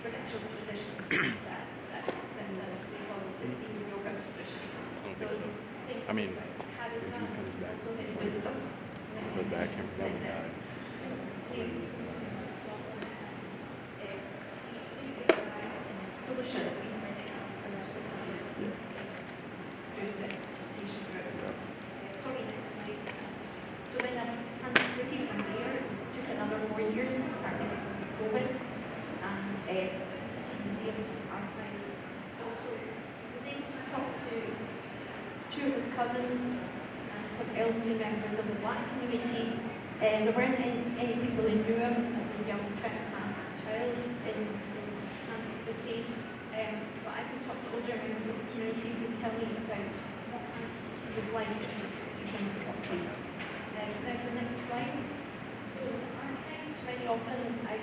spiritual tradition than they follow the Siddha yoga tradition. So he's saying something about his charisma, also his wisdom. Solution. Sorry, next slide. So then I went to Kansas City from there. Took another 4 years, partly because of COVID, and city museums and archives. Also, was able to talk to two of his cousins and some elderly members of the Black community. There weren't any people who knew him as a young child in Kansas City, but I could talk to older members of the community who could tell me about what Kansas City was like in the 40s and 40s. Now the next slide. So archives, very often I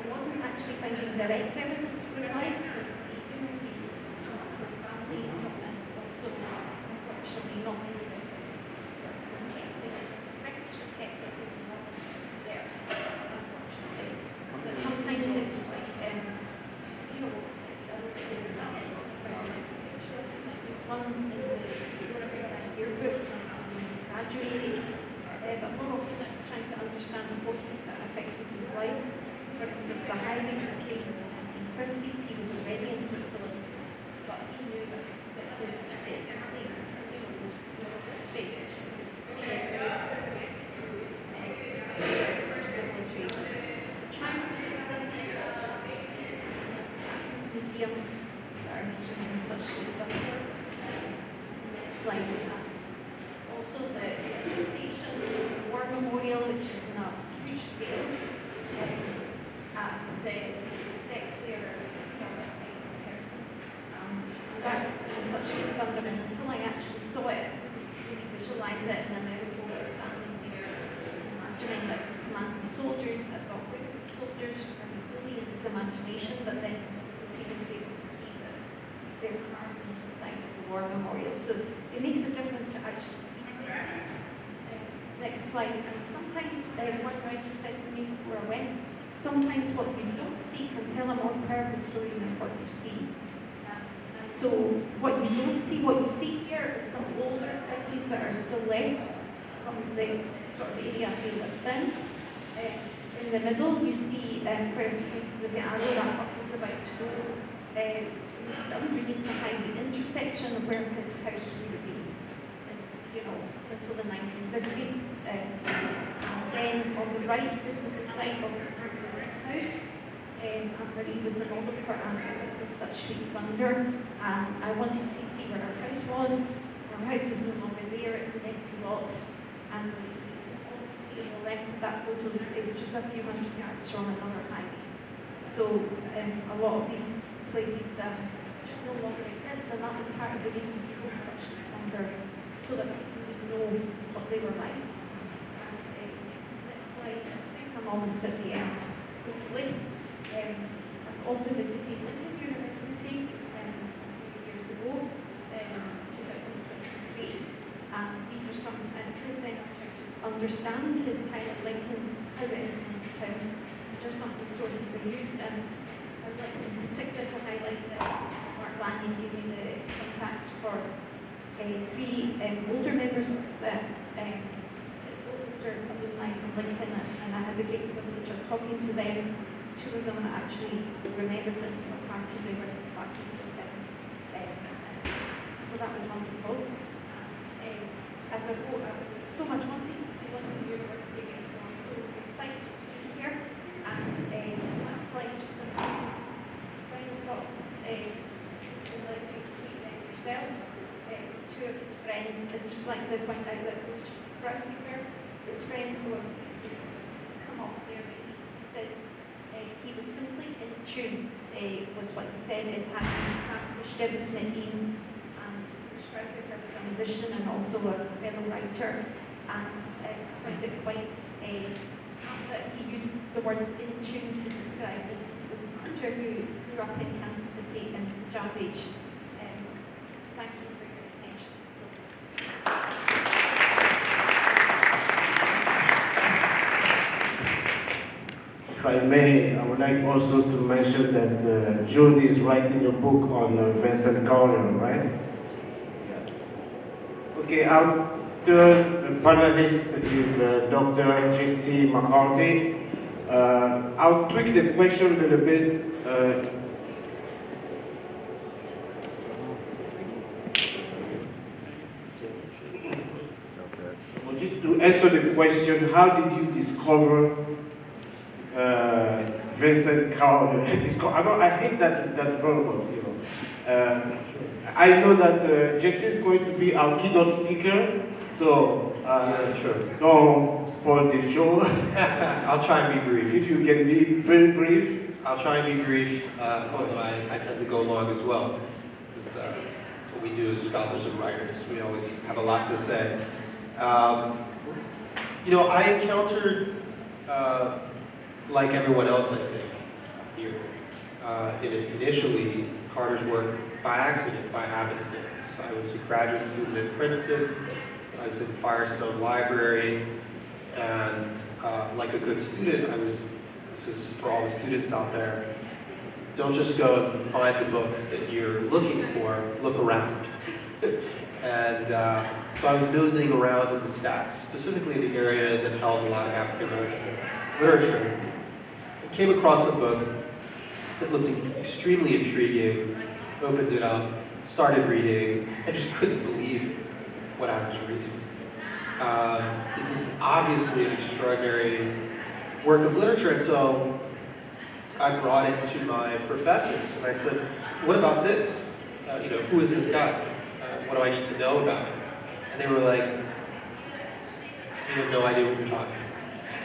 wasn't actually finding direct evidence for his life because even he's family and also unfortunately not many records were kept that were not preserved, unfortunately. But sometimes it was like this one in the yearbook from graduated, but more often I was trying to understand the forces that affected his life. For instance, the highways that came in the 1950s, he was already in Switzerland, but he knew that his family was obliterated. His trying to visit places such as the Museum that are mentioned in such thunder. Next slide. And also the station, War Memorial, which is on a huge scale. And the steps there are a person. That's in such thunder, and until I actually saw it, really visualise it, and then I was standing there, imagining that his commanding soldiers had got with the soldiers, and really in his imagination, but then the team was able to see that they were carved into the side of the War Memorial. So it makes a difference to actually see places. Next slide. And sometimes one writer said to me before I went, sometimes what you don't see can tell a more powerful story than what you see. And so what you don't see, what you see here is some older houses that are still left from the sort of area they lived in. In the middle, you see where we pointed with the arrow, that bus is about to go underneath the highway intersection of where his house would be, until the 1950s. And then on the right, this is the site of his house. Marie was the model for Andrew was in such sweet thunder. And I wanted to see where her house was. Her house is no longer there, it's an empty lot. And all you see on the left of that photo is just a few hundred yards from another highway. So a lot of these places just no longer exist, and that was part of the reason people had such sweet thunder, so that people would know what they were like. And next slide, I think I'm almost at the end, hopefully. I've also visited Lincoln University a few years ago, 2023. These are some, and since then I've tried to understand his time at Lincoln, how it influenced him. These are some of the sources I used, and I'd like in particular to highlight that Mark Lanyon gave me the contacts for three older members of the older alumni from Lincoln, and I had the great privilege of talking to them. Two of them actually remembered Vincent O Carter, they were in classes with him. So that was wonderful. And as I wrote, I so much wanted to see Lincoln University again, so I'm so excited to be here. And last slide, just a few final thoughts. Like you keep yourself, two of his friends, I'd just like to point out that Bruce Brownkeeper, his friend who has come off there, but he said he was simply in tune, was what he said, is having accomplished Medine, and Bruce Brownkeeper was a musician and also a fellow writer, and I found it quite that he used the words in tune to describe his Carter, who grew up in Kansas City in the Jazz Age. Thank you for your attention. If I may, I would like also to mention that June is writing a book on Vincent Carter, right? Yeah. Okay, our third panelist is Dr. J.C. McCarthy. I'll tweak the question a little bit. Just to answer the question, how did you discover Vincent Carter? I hate that verb, you know. I know that Jesse is going to be our keynote speaker, so sure. Don't spoil the show. I'll try and be brief. If you can be very brief. I'll try and be brief, although I tend to go long as well. Because that's what we do as scholars and writers. We always have a lot to say. You know, I encountered, like everyone else, I think, here, initially Carter's work by accident, by happenstance. I was a graduate student at Princeton. I was in Firestone Library, and like a good student, this is for all the students out there, don't just go and find the book that you're looking for, look around. And so I was nosing around in the stacks, specifically in the area that held a lot of African American literature. I came across a book that looked extremely intriguing, opened it up, started reading, and just couldn't believe what I was reading. It was obviously an extraordinary work of literature, and so I brought it to my professors, and I said, what about this? You know, who is this guy? What do I need to know about him? And they were like, we have no idea what you're talking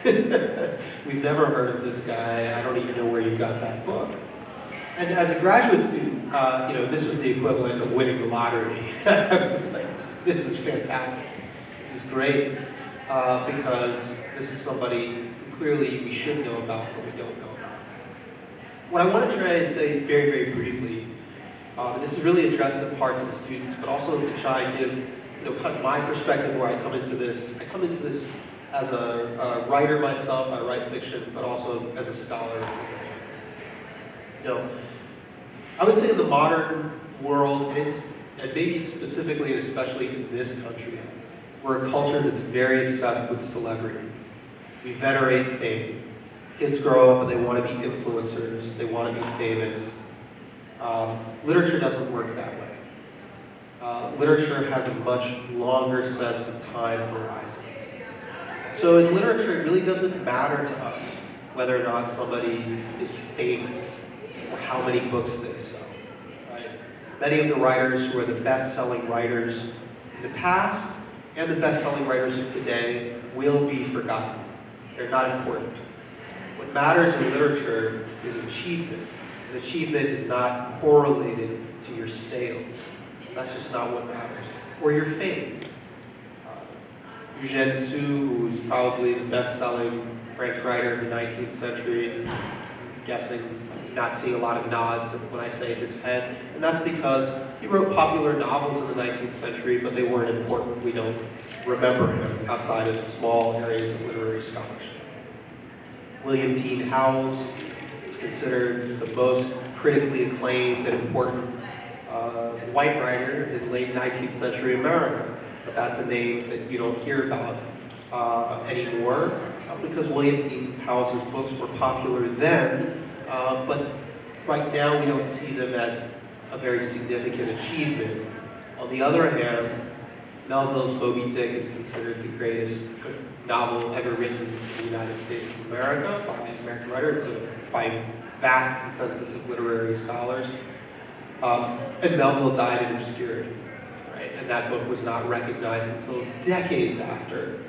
about. We've never heard of this guy. I don't even know where you got that book. And as a graduate student, you know, this was the equivalent of winning the lottery. I was like, this is fantastic. This is great, because this is somebody who clearly we should know about, but we don't know about. What I want to try and say very, very briefly, this is really addressed in part to the students, but also to try and give, you know, kind of my perspective where I come into this. I come into this as a writer myself. I write fiction, but also as a scholar of literature. You know, I would say in the modern world, and maybe specifically and especially in this country, we're a culture that's very obsessed with celebrity. We venerate fame. Kids grow up and they want to be influencers. They want to be famous. Literature doesn't work that way. Literature has a much longer sense of time horizons. So in literature, it really doesn't matter to us whether or not somebody is famous or how many books they sell. Right? Many of the writers who are the best-selling writers in the past and the best-selling writers of today will be forgotten. They're not important. What matters in literature is achievement. And achievement is not correlated to your sales. That's just not what matters. Or your fame. Eugène Sue, who's probably the best-selling French writer in the 19th century, I'm guessing, not seeing a lot of nods when I say his head. And that's because he wrote popular novels in the 19th century, but they weren't important. We don't remember him outside of small areas of literary scholarship. William Dean Howells is considered the most critically acclaimed and important white writer in late 19th century America. But that's a name that you don't hear about anymore because William Dean Howells' books were popular then, but right now we don't see them as a very significant achievement. On the other hand, Melville's Moby Dick is considered the greatest novel ever written in the United States of America by an American writer. It's by vast consensus of literary scholars. And Melville died in obscurity, right? And that book was not recognized until decades after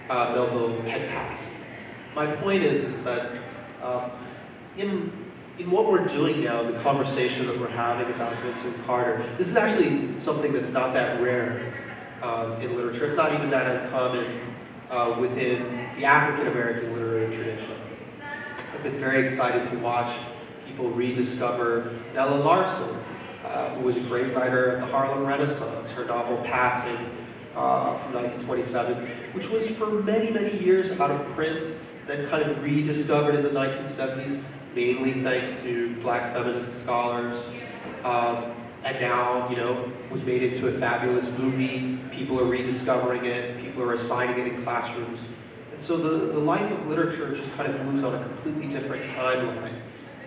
Melville had passed. My point is that in what we're doing now, the conversation that we're having about Vincent Carter, this is actually something that's not that rare in literature. It's not even that uncommon within the African American literary tradition. I've been very excited to watch people rediscover Nella Larson, who was a great writer of the Harlem Renaissance. Her novel Passing from 1927, which was for many, many years out of print then kind of rediscovered in the 1970s, mainly thanks to Black feminist scholars. And now, was made into a fabulous movie. People are rediscovering it. People are assigning it in classrooms. And so the life of literature just kind of moves on a completely different timeline.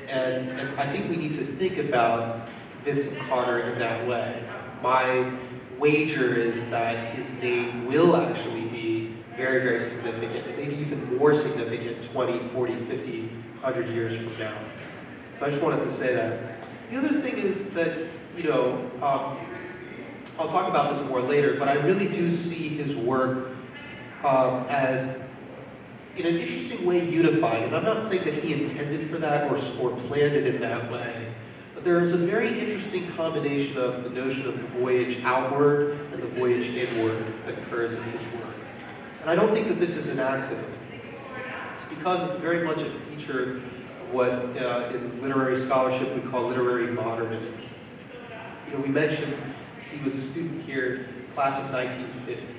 And I think we need to think about Vincent Carter in that way. My wager is that his name will actually be very, very significant, and maybe even more significant 20, 40, 50, 100 years from now. So I just wanted to say that. The other thing is that, I'll talk about this more later, but I really do see his work as, in an interesting way, unified. And I'm not saying that he intended for that or planned it in that way. But there is a very interesting combination of the notion of the voyage outward and the voyage inward that occurs in his work. And I don't think that this is an accident. It's because it's very much a feature of what in literary scholarship we call literary modernism. We mentioned he was a student here, class of 1950.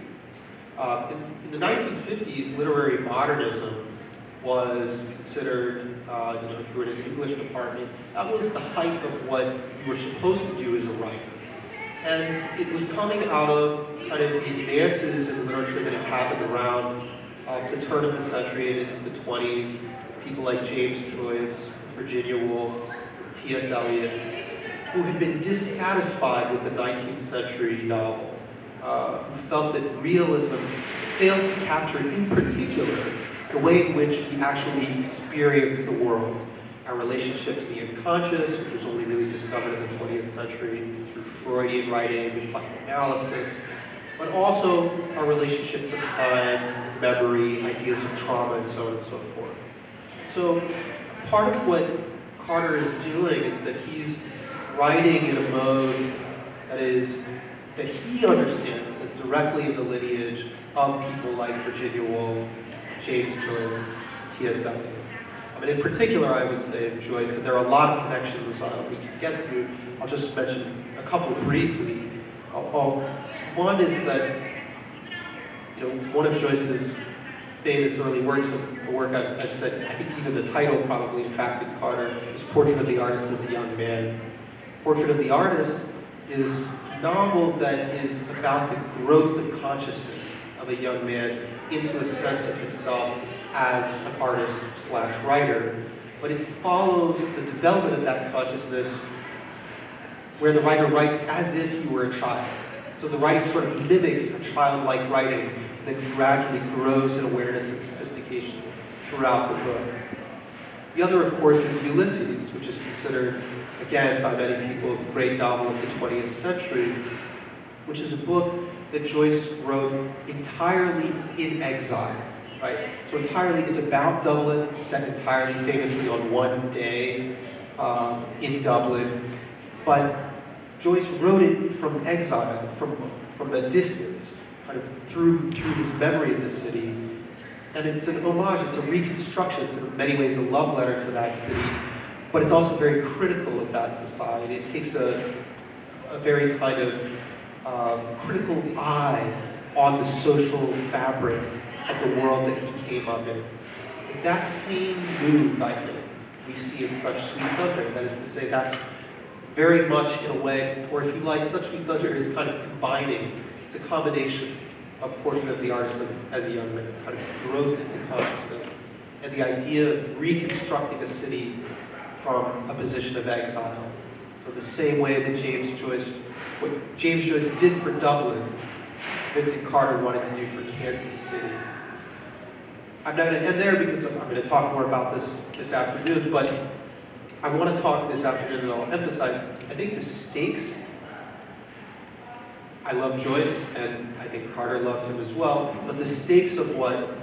In the 1950s, literary modernism was considered, if you were in an English department, that was the height of what you were supposed to do as a writer. And it was coming out of kind of the advances in literature that had happened around the turn of the century and into the 20s, with people like James Joyce, Virginia Woolf, T.S. Eliot, who had been dissatisfied with the 19th century novel, who felt that realism failed to capture, in particular, the way in which we actually experience the world. Our relationship to the unconscious, which was only really discovered in the 20th century through Freudian writing and psychoanalysis, but also our relationship to time, memory, ideas of trauma, and so on and so forth. So part of what Carter is doing is that he's writing in a mode that he understands as directly in the lineage of people like Virginia Woolf, James Joyce, T.S. Eliot. In particular, I would say of Joyce, and there are a lot of connections we can get to. I'll just mention a couple briefly. One is that one of Joyce's famous early works, a work I've said, I think even the title probably attracted Carter, is Portrait of the Artist as a Young Man. Portrait of the Artist is a novel that is about the growth of consciousness of a young man into a sense of himself as an artist/writer, but it follows the development of that consciousness where the writer writes as if he were a child. So the writing sort of mimics a childlike writing that gradually grows in awareness and sophistication throughout the book. The other, of course, is Ulysses, which is considered, again, by many people, the great novel of the 20th century, which is a book that Joyce wrote entirely in exile, right? So entirely, it's about Dublin. It's set entirely famously on one day in Dublin. But Joyce wrote it from exile, from a distance, kind of through his memory of the city. And it's an homage, it's a reconstruction, it's in many ways a love letter to that city, but it's also very critical of that society. It takes a very kind of critical eye on the social fabric of the world that he came up in. That same move, I think, we see in Such Sweet Thunder. That is to say, that's very much in a way, or if you like, Such Sweet Thunder is kind of combining, it's a combination of Portrait of the Artist as a Young Man, kind of growth into consciousness, and the idea of reconstructing a city from a position of exile. So the same way that what James Joyce did for Dublin, Vincent Carter wanted to do for Kansas City. I'm not going to end there because I'm going to talk more about this afternoon, but I want to talk this afternoon and I'll emphasize, I think the stakes, I love Joyce and I think Carter loved him as well, but the stakes of what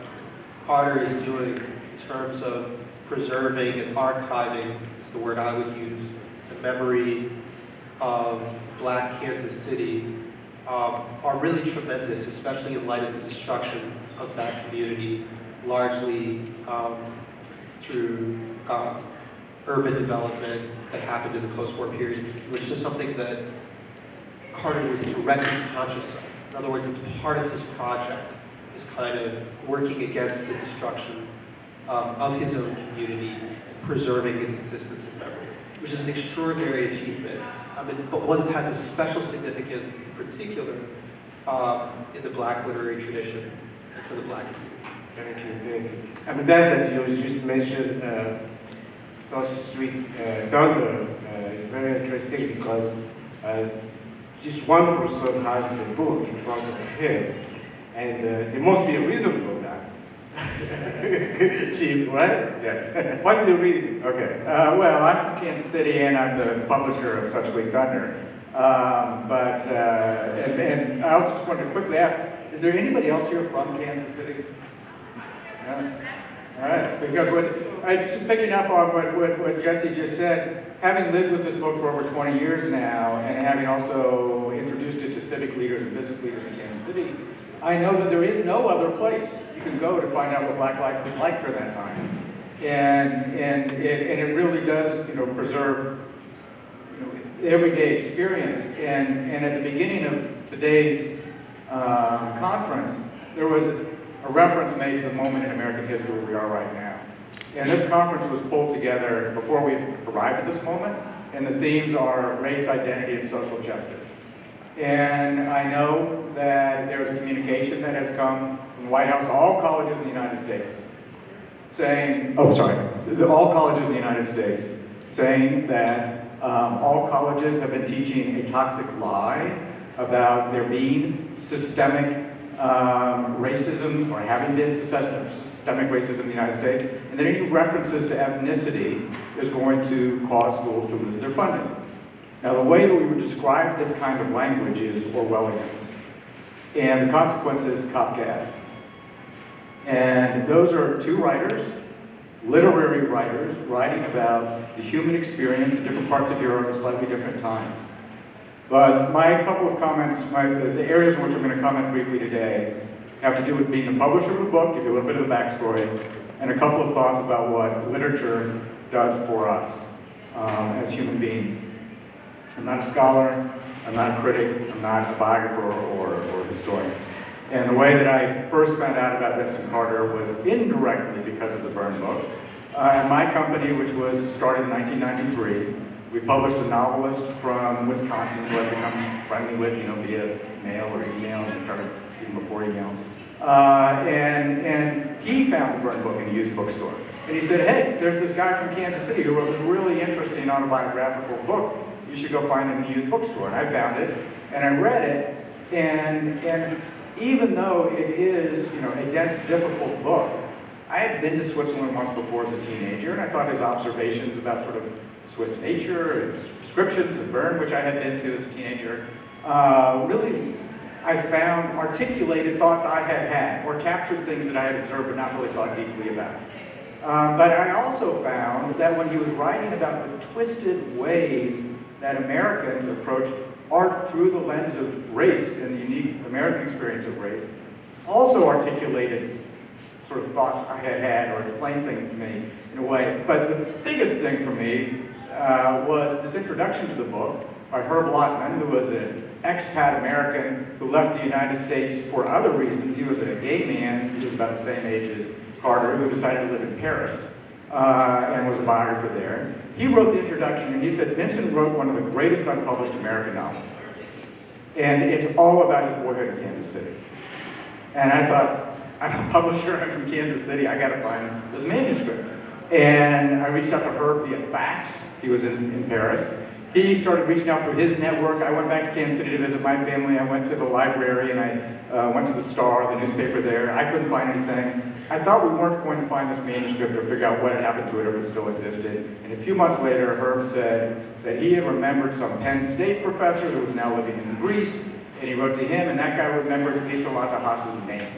Carter is doing in terms of preserving and archiving, is the word I would use, the memory of Black Kansas City, are really tremendous, especially in light of the destruction of that community, largely through urban development that happened in the post-war period, which is something that Carter was directly conscious of. In other words, it's part of his project, is kind of working against the destruction of his own community, preserving its existence and memory, which is an extraordinary achievement, but one that has a special significance in particular in the Black literary tradition and for the Black community. Thank you, thank you. I'm glad that you just mentioned South Street Thunder. Very interesting because just one person has the book in front of him, and there must be a reason for that. Chief, right? Yes. What's the reason? Okay. Well, I'm from Kansas City, and I'm the publisher of Such Sweet Thunder. And I also just wanted to quickly ask, is there anybody else here from Kansas City? No? All right. Because just picking up on what Jesse just said, having lived with this book for over 20 years now, and having also introduced it to civic leaders and business leaders in Kansas City, I know that there is no other place you can go to find out what Black life was like during that time. And it really does, preserve everyday experience. And at the beginning of today's conference, there was a reference made to the moment in American history where we are right now. And this conference was pulled together before we arrived at this moment, and the themes are race, identity, and social justice. And I know that there's a communication that has come from the White House to all colleges in the United States saying, all colleges in the United States, saying that all colleges have been teaching a toxic lie about there being systemic racism, or having been systemic racism in the United States, and that any references to ethnicity is going to cause schools to lose their funding. Now, the way that we would describe this kind of language is Orwellian, and the consequence is Kafkaesque. And those are two writers, literary writers, writing about the human experience in different parts of Europe at slightly different times. But my couple of comments, the areas in which I'm going to comment briefly today, have to do with being the publisher of the book, give you a little bit of the backstory, and a couple of thoughts about what literature does for us as human beings. I'm not a scholar, I'm not a critic, I'm not a biographer or a historian. And the way that I first found out about Vincent Carter was indirectly because of the Byrne book. My company, which was started in 1993, we published a novelist from Wisconsin who I've become friendly with, via mail or email, and started even before email. And he found the Byrne book in a used bookstore. And he said, hey, there's this guy from Kansas City who wrote this really interesting autobiographical book. You should go find it in a used bookstore. And I found it, and I read it, and even though it is, a dense, difficult book, I had been to Switzerland once before as a teenager, and I thought his observations about sort of Swiss nature and descriptions of Bern, which I had been to as a teenager, really, I found articulated thoughts I had had, or captured things that I had observed but not really thought deeply about. But I also found that when he was writing about the twisted ways that Americans approach art through the lens of race and the unique American experience of race, also articulated sort of thoughts I had had or explained things to me in a way. But the biggest thing for me was this introduction to the book by Herb Lotman, who was an expat American who left the United States for other reasons. He was a gay man, he was about the same age as Carter, who decided to live in Paris and was a biographer there. He wrote the introduction, and he said, Vincent wrote one of the greatest unpublished American novels. And it's all about his boyhood in Kansas City. And I thought, I'm a publisher, I'm from Kansas City, I gotta find this manuscript. And I reached out to Herb via fax. He was in Paris. He started reaching out through his network. I went back to Kansas City to visit my family. I went to the library, and I went to the Star, the newspaper there. I couldn't find anything. I thought we weren't going to find this manuscript or figure out what had happened to it or if it still existed. And a few months later, Herb said that he had remembered some Penn State professor who was now living in Greece, and he wrote to him, and that guy remembered Lisa Haas's name.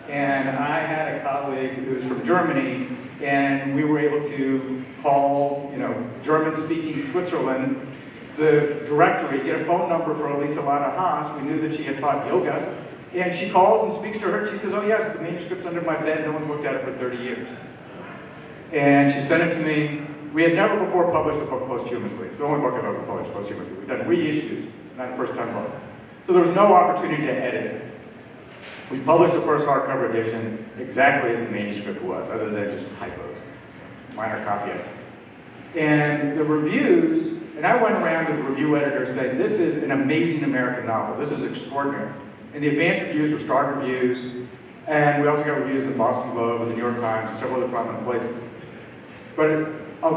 And I had a colleague who was from Germany, and we were able to call, German-speaking Switzerland, the directory, get a phone number for Lisa Haas. We knew that she had taught yoga. And she calls and speaks to her, and she says, oh yes, the manuscript's under my bed, no one's looked at it for 30 years. And she sent it to me. We had never before published a book posthumously. It's the only book I've ever published posthumously. We've done reissues, not a first-time book. So there was no opportunity to edit it. We published the first hardcover edition exactly as the manuscript was, other than just typos, minor copy edits. And the reviews, and I went around to the review editors saying, this is an amazing American novel. This is extraordinary. And the advanced reviews were star reviews, and we also got reviews in the Boston Globe and the New York Times and several other prominent places. But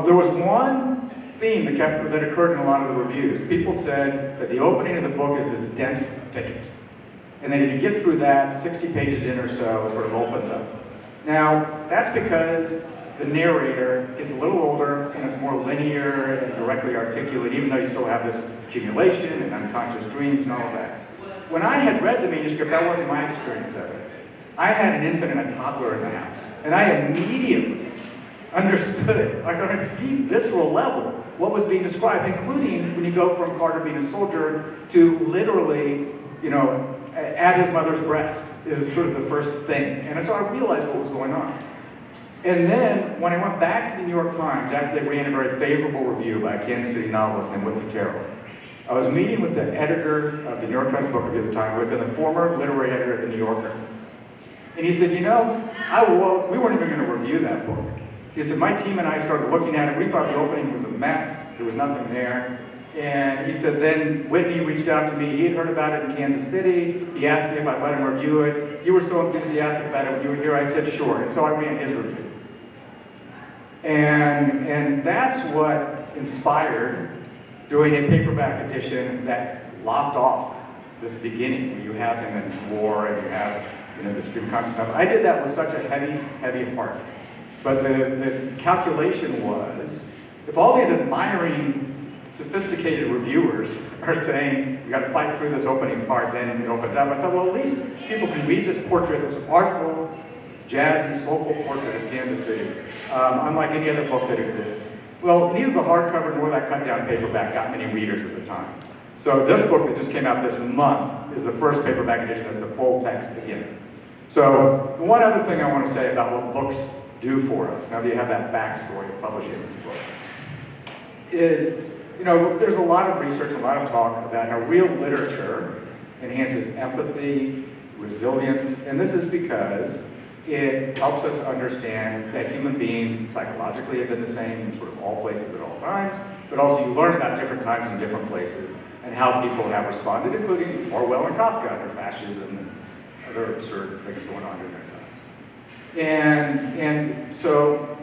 there was one theme that occurred in a lot of the reviews. People said that the opening of the book is this dense thicket. And then if you get through that, 60 pages in or so, it sort of opens up. Now, that's because the narrator gets a little older and it's more linear and directly articulate, even though you still have this accumulation and unconscious dreams and all of that. When I had read the manuscript, that wasn't my experience of it. I had an infant and a toddler in the house, and I immediately understood, like on a deep, visceral level, what was being described, including when you go from Carter being a soldier to literally, at his mother's breast is sort of the first thing. And so I realized what was going on. And then, when I went back to the New York Times, after they ran a very favorable review by a Kansas City novelist named Whitney Terrell, I was meeting with the editor of the New York Times Book Review at the time, who had been the former literary editor of the New Yorker. And he said, we weren't even going to review that book. He said, my team and I started looking at it. We thought the opening was a mess. There was nothing there. And he said, then Whitney reached out to me. He had heard about it in Kansas City. He asked me if I'd let him review it. You were so enthusiastic about it when you were here. I said, sure. And so I ran his review. And that's what inspired doing a paperback edition that lopped off this beginning, where you have him in war and you have the stream conscious stuff. I did that with such a heavy, heavy heart. But the calculation was, if all these admiring, sophisticated reviewers are saying, you got to fight through this opening part, then it opens up, I thought, well, at least people can read this portrait, this artful, jazzy, soulful portrait of Kansas City, unlike any other book that exists. Well, neither the hardcover nor that cut-down paperback got many readers at the time. So this book that just came out this month is the first paperback edition that's the full text again. So one other thing I want to say about what books do for us, now that you have that backstory of publishing this book, is, there's a lot of research, a lot of talk about how real literature enhances empathy, resilience, and this is because it helps us understand that human beings psychologically have been the same in sort of all places at all times, but also you learn about different times and different places and how people have responded, including Orwell and Kafka under fascism and other absurd things going on during that time. And so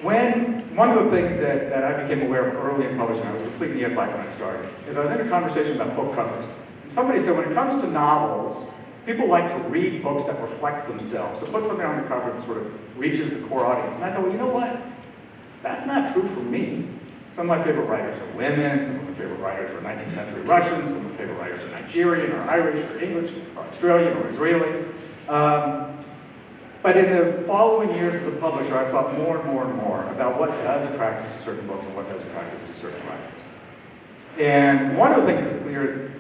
one of the things that I became aware of early in publishing, I was a complete neophyte when I started, is I was in a conversation about book covers. And somebody said, when it comes to novels, people like to read books that reflect themselves. So put something on the cover that sort of reaches the core audience. And I thought, well, you know what? That's not true for me. Some of my favorite writers are women, some of my favorite writers are 19th century Russians, some of my favorite writers are Nigerian or Irish or English or Australian or Israeli. But in the following years as a publisher, I thought more and more and more about what does attract us to certain books and what does attract us to certain writers. And one of the things that's clear is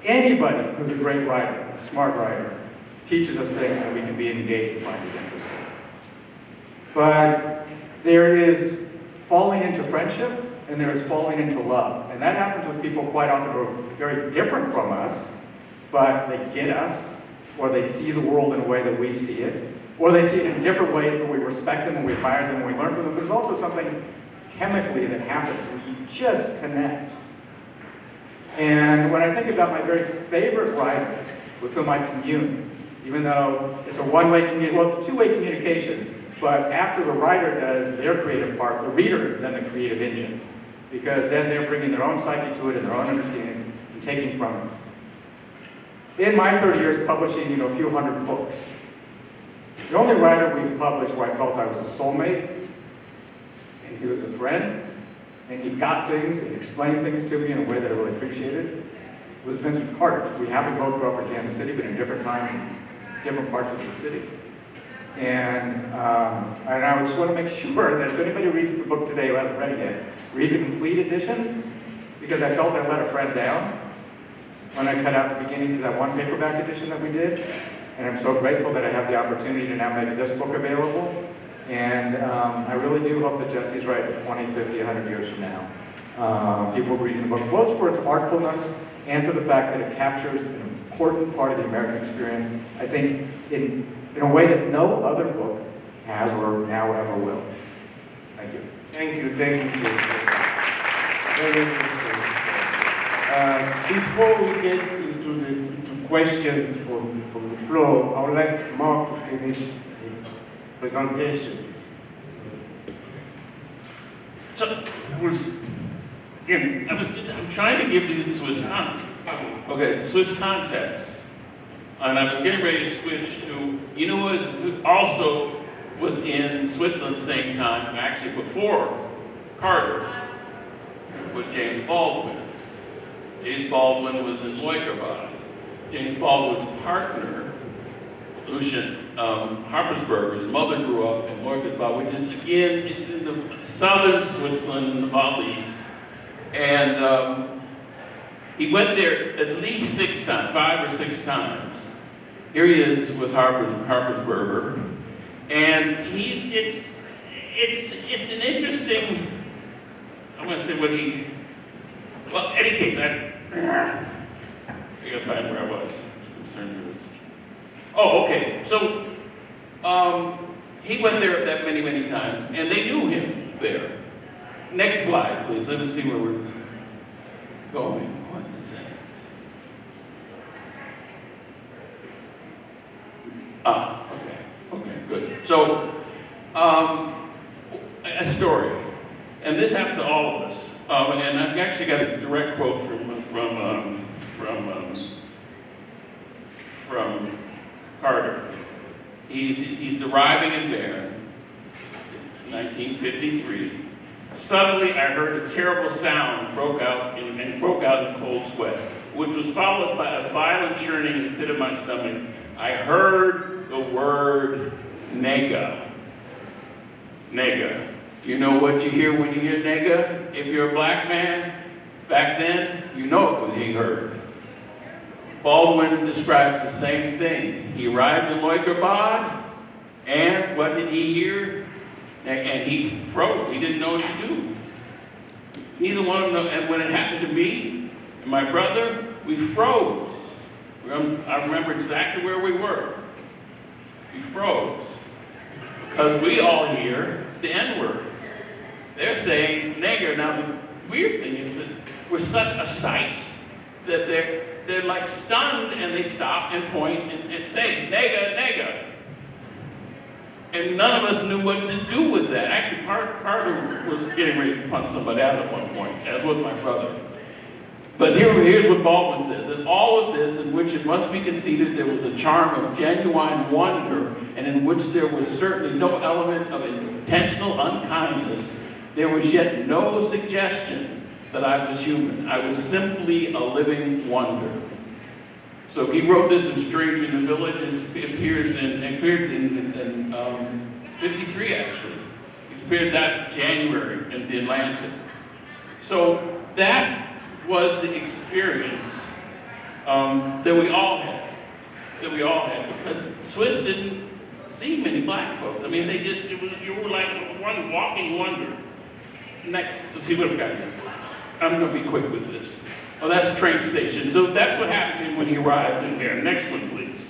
anybody who's a great writer, a smart writer, teaches us things that we can be engaged and find it interesting. But there is falling into friendship and there is falling into love. And that happens with people quite often who are very different from us, but they get us, or they see the world in a way that we see it, or they see it in different ways, but we respect them and we admire them and we learn from them. There's also something chemically that happens when you just connect. And when I think about my very favorite writers with whom I commune, even though it's a one-way communication, well, it's a two-way communication, but after the writer does their creative part, the reader is then the creative engine, because then they're bringing their own psyche to it and their own understanding and taking from it. In my 30 years publishing, a few hundred books, the only writer we've published where I felt I was a soulmate, and he was a friend, and he got things and explained things to me in a way that I really appreciated, was Vincent Carter. We happened to both grow up in Kansas City, but in different times in different parts of the city. And I just want to make sure that if anybody reads the book today who hasn't read it yet, read the complete edition, because I felt I let a friend down when I cut out the beginning to that one paperback edition that we did. And I'm so grateful that I have the opportunity to now make this book available. And I really do hope that Jesse's right that 20, 50, 100 years from now, people reading the book, both for its artfulness and for the fact that it captures an important part of the American experience, I think, in a way that no other book has or now ever will. Thank you. Thank you, Jason. Very interesting. Before we get into questions from the floor, I would like Mark to finish his presentation. So, again, I'm trying to give you the Swiss context. And I was getting ready to switch to, who also was in Switzerland at the same time, actually before Carter, was James Baldwin. James Baldwin was in Leukerbad. James Baldwin's partner, Lucien Harpersberger, his mother grew up in Leukerbad, which is, again, it's in the southern Switzerland, in the Valais. And he went there at least 6 times, 5 or 6 times. Here he is with Harpersberger. And it's an interesting, I'm going to say what he, well, in any case, I gotta find where I was. Oh, okay. So, he went there that many times, and they knew him there. Next slide, please. Let us see where we're going. What is that? Okay, good. So, a story, and this happened to all of us. And I've actually got a direct quote from Carter. He's arriving in Bern. It's 1953. Suddenly, I heard a terrible sound broke out in cold sweat, which was followed by a violent churning in the pit of my stomach. I heard the word nega. Nega. You know what you hear when you hear nega? If you're a black man, back then, you know what he heard. Baldwin describes the same thing. He arrived in Leukerbad, and what did he hear? And he froze. He didn't know what to do. Neither one of them, and when it happened to me and my brother, we froze. I remember exactly where we were. We froze. Because we all hear the N-word. They're saying nigger. Now the weird thing is that we're such a sight that they're like stunned, and they stop and point and say nigger, nigger. And none of us knew what to do with that. Actually, Carter was getting ready to punch somebody out at one point, as was my brother. But here's what Baldwin says. In all of this, in which it must be conceded there was a charm of genuine wonder, and in which there was certainly no element of intentional unkindness, there was yet no suggestion that I was human. I was simply a living wonder. So he wrote this in Stranger in the Village, and it appeared in 53, actually. It appeared that January in the Atlantic. So that was the experience that we all had. Because Swiss didn't see many black folks. I mean, you were like one walking wonder. Next, let's see what we got here. I'm going to be quick with this. Oh, that's train station. So that's what happened to him when he arrived in there. Next one, please.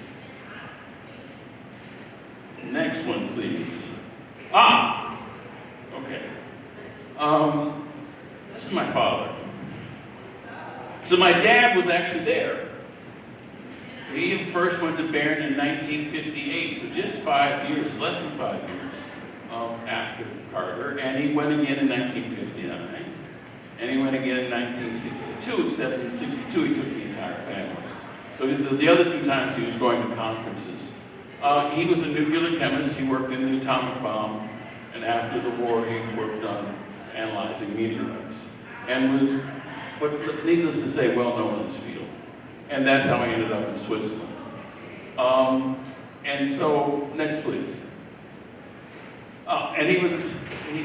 Next one, please. Okay. This is my father. So my dad was actually there. He first went to Bern in 1958, so just 5 years, less than 5 years after Carter, and he went again in 1959. And he went again in 1962, except in 62 he took the entire family. So the other 2 times he was going to conferences. He was a nuclear chemist. He worked in the atomic bomb, and after the war he worked on analyzing meteorites, and was, needless to say, well known in his field. And that's how he ended up in Switzerland. And so, next please. And this, you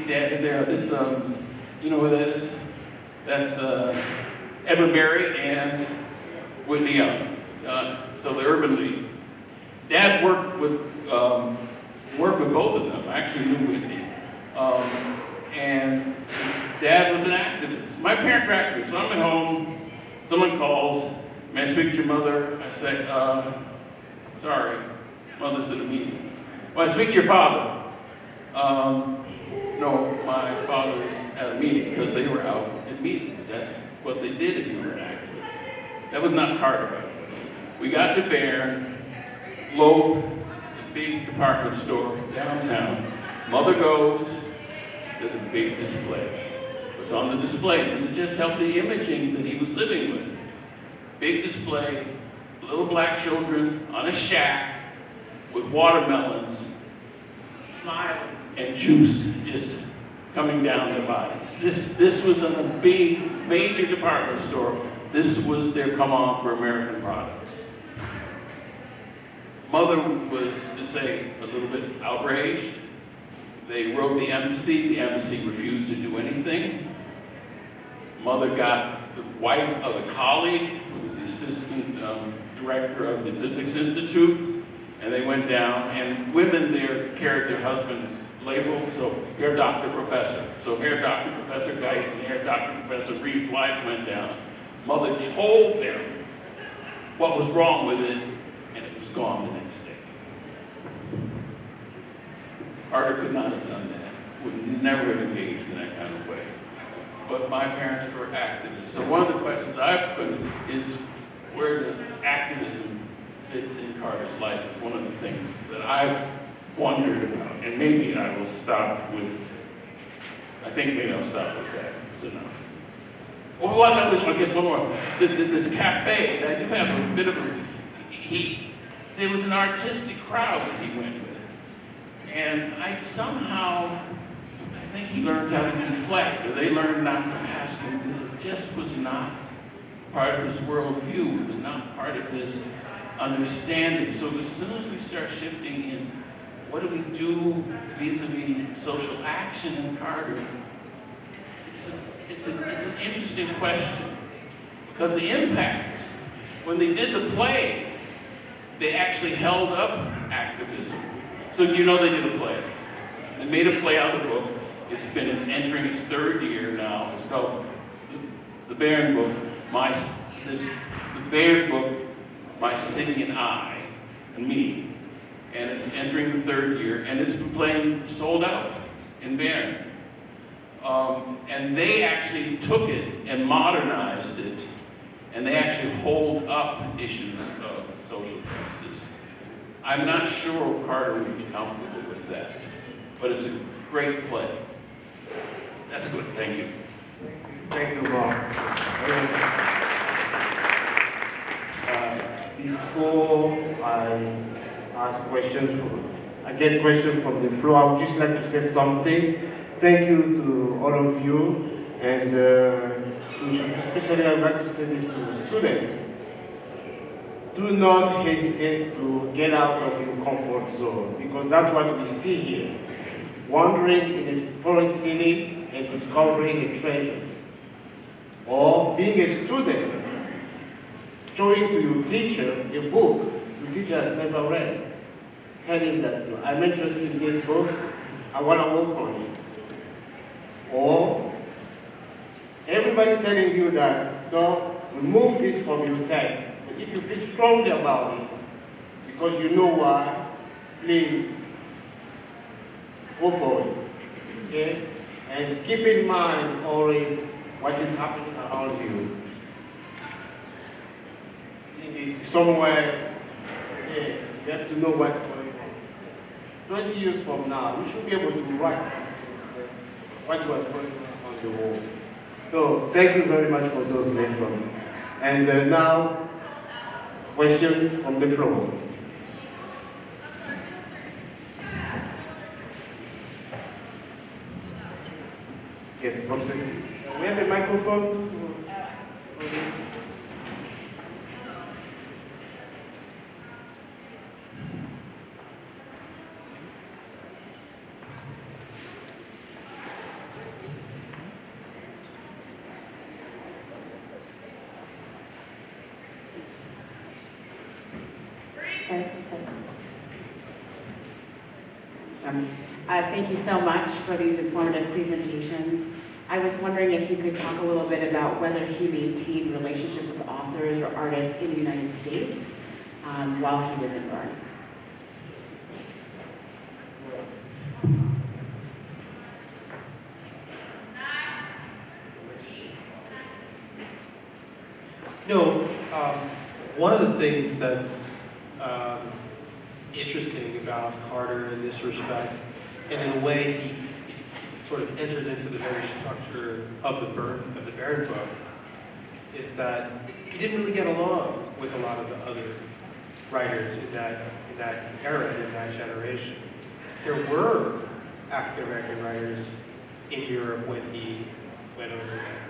know who that is? That's Edward Berry and Whitney Young. So the Urban League. Dad worked with both of them. I actually knew Whitney. And Dad was an activist. My parents were activists. So I'm at home, someone calls, may I speak to your mother? I say, sorry, mother's at a meeting. Well, I speak to your father. No, my father's at a meeting, because they were out at meetings. That's what they did if you were activists. That was not Carter, by the way. We got to Barron, Loeb, the big department store downtown. Mother goes, there's a big display. What's on the display? Does it just help the imaging that he was living with? Big display, little black children on a shack with watermelons, smiling, and juice just coming down their bodies. This was in a big, major department store. This was their come on for American products. Mother was, to say, a little bit outraged. They wrote the embassy. The embassy refused to do anything. Mother got the wife of a colleague, who was the assistant director of the Physics Institute, and they went down, and women there carried their husbands' labels, so here Dr. Professor. So here Dr. Professor Geis and here Dr. Professor Reed's wives went down. Mother told them what was wrong with it, and it was gone the next day. Carter could not have done that, would never have engaged in that kind of way. But my parents were activists. So one of the questions I've put is where the activism fits in Carter's life. It's one of the things that I've wondered about. And maybe I will stop with, I think maybe I'll stop with that. It's enough. Well, I guess one more. This cafe, I do have a bit of a, there was an artistic crowd that he went with. And I think he learned how to deflect, or they learned not to ask him, because it just was not part of his worldview. It was not part of his understanding. So as soon as we start shifting in, what do we do vis-a-vis social action in Carter? It's an interesting question, because the impact, when they did the play, they actually held up activism. So do you know they did a play? They made a play out of the book. It's entering its third year now. It's called the Barron book, the Barron book, My City and I, and Me. And it's entering the third year, and it's been playing sold out in Barron. And they actually took it and modernized it, and they actually hold up issues of social justice. I'm not sure Carter would be comfortable with that, but it's a great play. That's good, thank you. Thank you, Mark. Before I ask questions, I get questions from the floor, I would just like to say something. Thank you to all of you, and especially I would like to say this to the students. Do not hesitate to get out of your comfort zone, because that's what we see here. Wandering in a foreign city and discovering a treasure. Or being a student, showing to your teacher a book your teacher has never read. Tell him that, I'm interested in this book, I want to work on it. Or everybody telling you that, no, remove this from your text. But if you feel strongly about it, because you know why, please go for it. Okay? And keep in mind always what is happening around you. It is somewhere, you have to know what's going on. 20 years from now, you should be able to write what was going on the wall. So thank you very much for those lessons. And now, questions from the floor. Yes, Professor. We have a microphone. Thank you so much for these informative presentations. I was wondering if you could talk a little bit about whether he maintained relationships with authors or artists in the United States while he was in Bern. No, one of the things that's interesting about Carter in this respect, and in a way he sort of enters into the very structure of the Bern book, is that he didn't really get along with a lot of the other writers in that era, in that generation. There were African American writers in Europe when he went over there.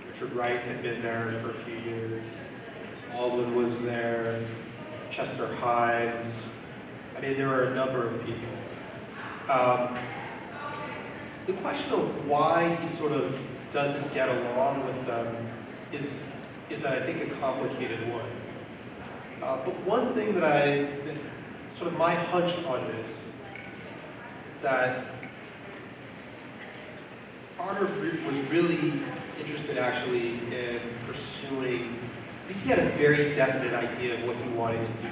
Richard Wright had been there for a few years. Baldwin was there. Chester Himes. I mean, there were a number of people. The question of why he sort of doesn't get along with them is I think, a complicated one. But one thing that sort of my hunch on this is that Carter was really interested actually in pursuing, I think he had a very definite idea of what he wanted to do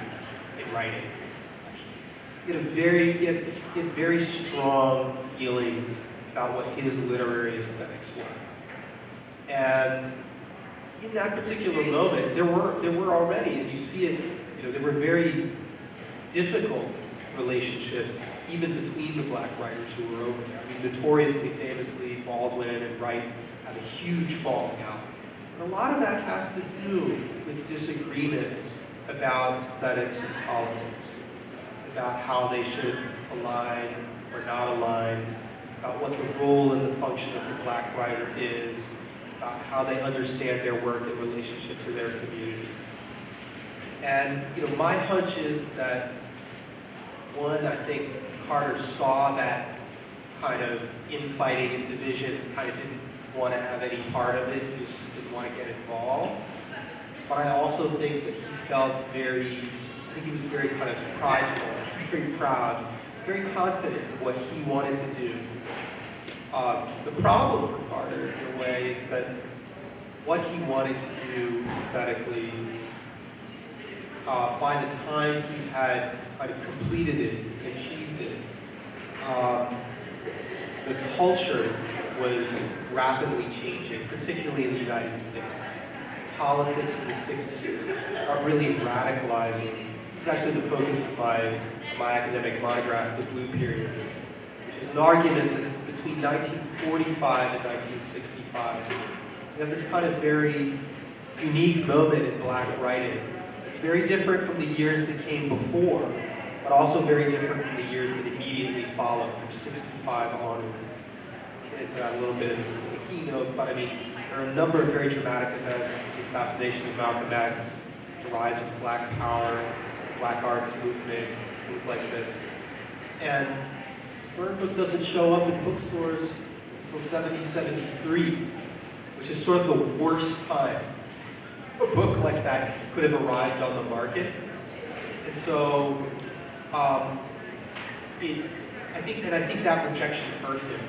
in writing. He had very strong feelings about what his literary aesthetics were. And in that particular moment, there were already, and you see it, there were very difficult relationships even between the black writers who were over there. I mean, notoriously, famously, Baldwin and Wright had a huge falling out. And a lot of that has to do with disagreements about aesthetics and politics, about how they should align or not align, about what the role and the function of the black writer is, about how they understand their work in relationship to their community. And my hunch is that, one, I think Carter saw that kind of infighting and division, kind of didn't want to have any part of it, just didn't want to get involved. But I also think that he felt he was very kind of prideful, very proud, very confident in what he wanted to do. The problem for Carter, in a way, is that what he wanted to do aesthetically, by the time he had kind of completed it, achieved it, the culture was rapidly changing, particularly in the United States. Politics in the 60s are really radicalizing. This is actually the focus of my academic monograph, The Blue Period, which is an argument that between 1945 and 1965, we have this kind of very unique moment in black writing. It's very different from the years that came before, but also very different from the years that immediately followed, from 65 onwards. I'll get into that a little bit in the keynote, but I mean, there are a number of very dramatic events: the assassination of Malcolm X, the rise of Black Power, the Black Arts movement, things like this. And Bern book doesn't show up in bookstores until 1973, which is sort of the worst time a book like that could have arrived on the market. And so, I think that rejection hurt him,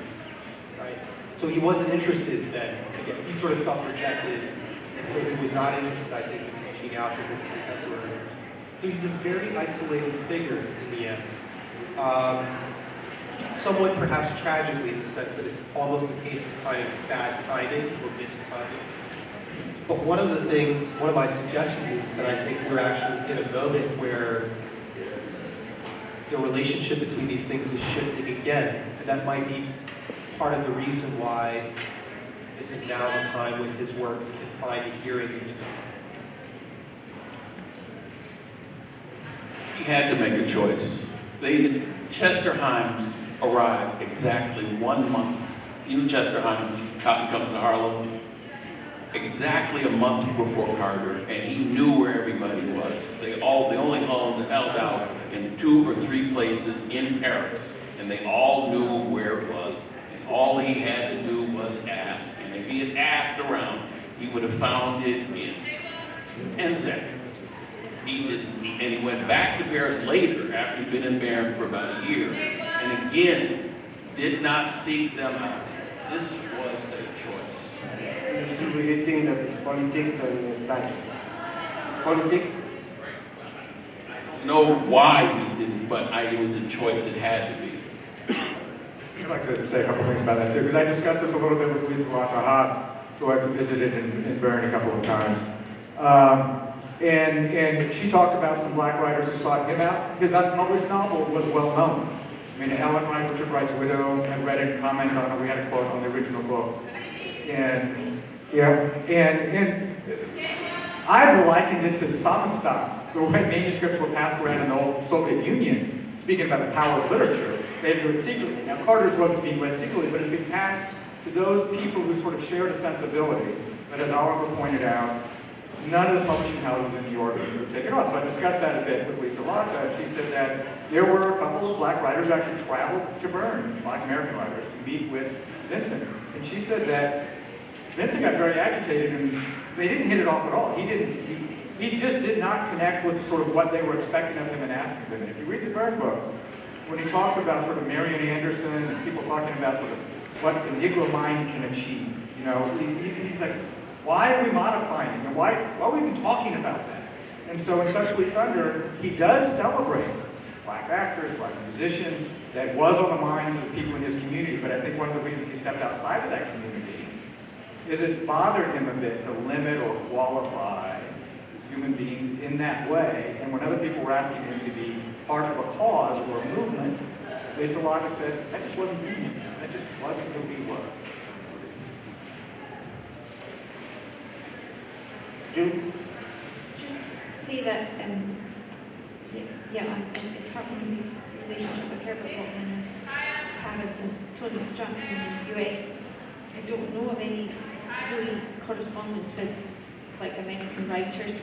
right? So he wasn't interested then. Again, he sort of felt rejected, and so he was not interested, I think, in reaching out to his contemporaries. So he's a very isolated figure in the end. Somewhat perhaps tragically, in the sense that it's almost a case of kind of bad timing or mistiming. But one of my suggestions is that I think we're actually in a moment where the relationship between these things is shifting again. And that might be part of the reason why this is now the time when his work can find a hearing. He had to make a choice. Chester Himes arrived exactly 1 month. Even Chester Himes, Cotton Comes to Harlem, exactly a month before Carter, and he knew where everybody was. They only held out in 2 or 3 places in Paris, and they all knew where it was. And all he had to do was ask, and if he had asked around, he would have found it in 10 seconds. He didn't, and he went back to Paris later, after he'd been in Bern for about a year, and again, did not seek them out. this was a choice. You really think that it's politics and studies? It's politics? I don't know why he didn't, but it was a choice. It had to be. I'd like to say a couple things about that too, because I discussed this a little bit with Lisa Haas, who I've visited in Bern a couple of times. And she talked about some black writers who sought him out. His unpublished novel was well known. I mean, Ellen Wright, Richard Wright's widow, had read it and commented on it. We had a quote on the original book. And I've likened it to Samizdat, the way manuscripts were passed around in the old Soviet Union, speaking about the power of literature. They had to do it secretly. Now, Carter's wasn't being read secretly, but it was being passed to those people who sort of shared a sensibility. But as Oliver pointed out, none of the publishing houses in New York would take it on. So I discussed that a bit with Lisa Lata, and she said that there were a couple of black writers who actually traveled to Bern, black American writers, to meet with Vincent. And she said that Vincent got very agitated, and they didn't hit it off at all. He just did not connect with sort of what they were expecting of him and asking of him. And if you read the Bern book, when he talks about sort of Marian Anderson and people talking about sort of what the Negro mind can achieve, you know, he's like, why are we modifying it? And why are we even talking about that? And so in Such Sweet Thunder, he does celebrate black actors, black musicians. That was on the minds of the people in his community, but I think one of the reasons he stepped outside of that community is it bothered him a bit to limit or qualify human beings in that way. And when other people were asking him to be part of a cause or a movement, Lisa Laga said, that just wasn't him. That just wasn't who he was. June? Just say that, Hartman's relationship with Herbert Walton in Paris and Tony Strass in the US, I don't know of any really correspondence with like American writers,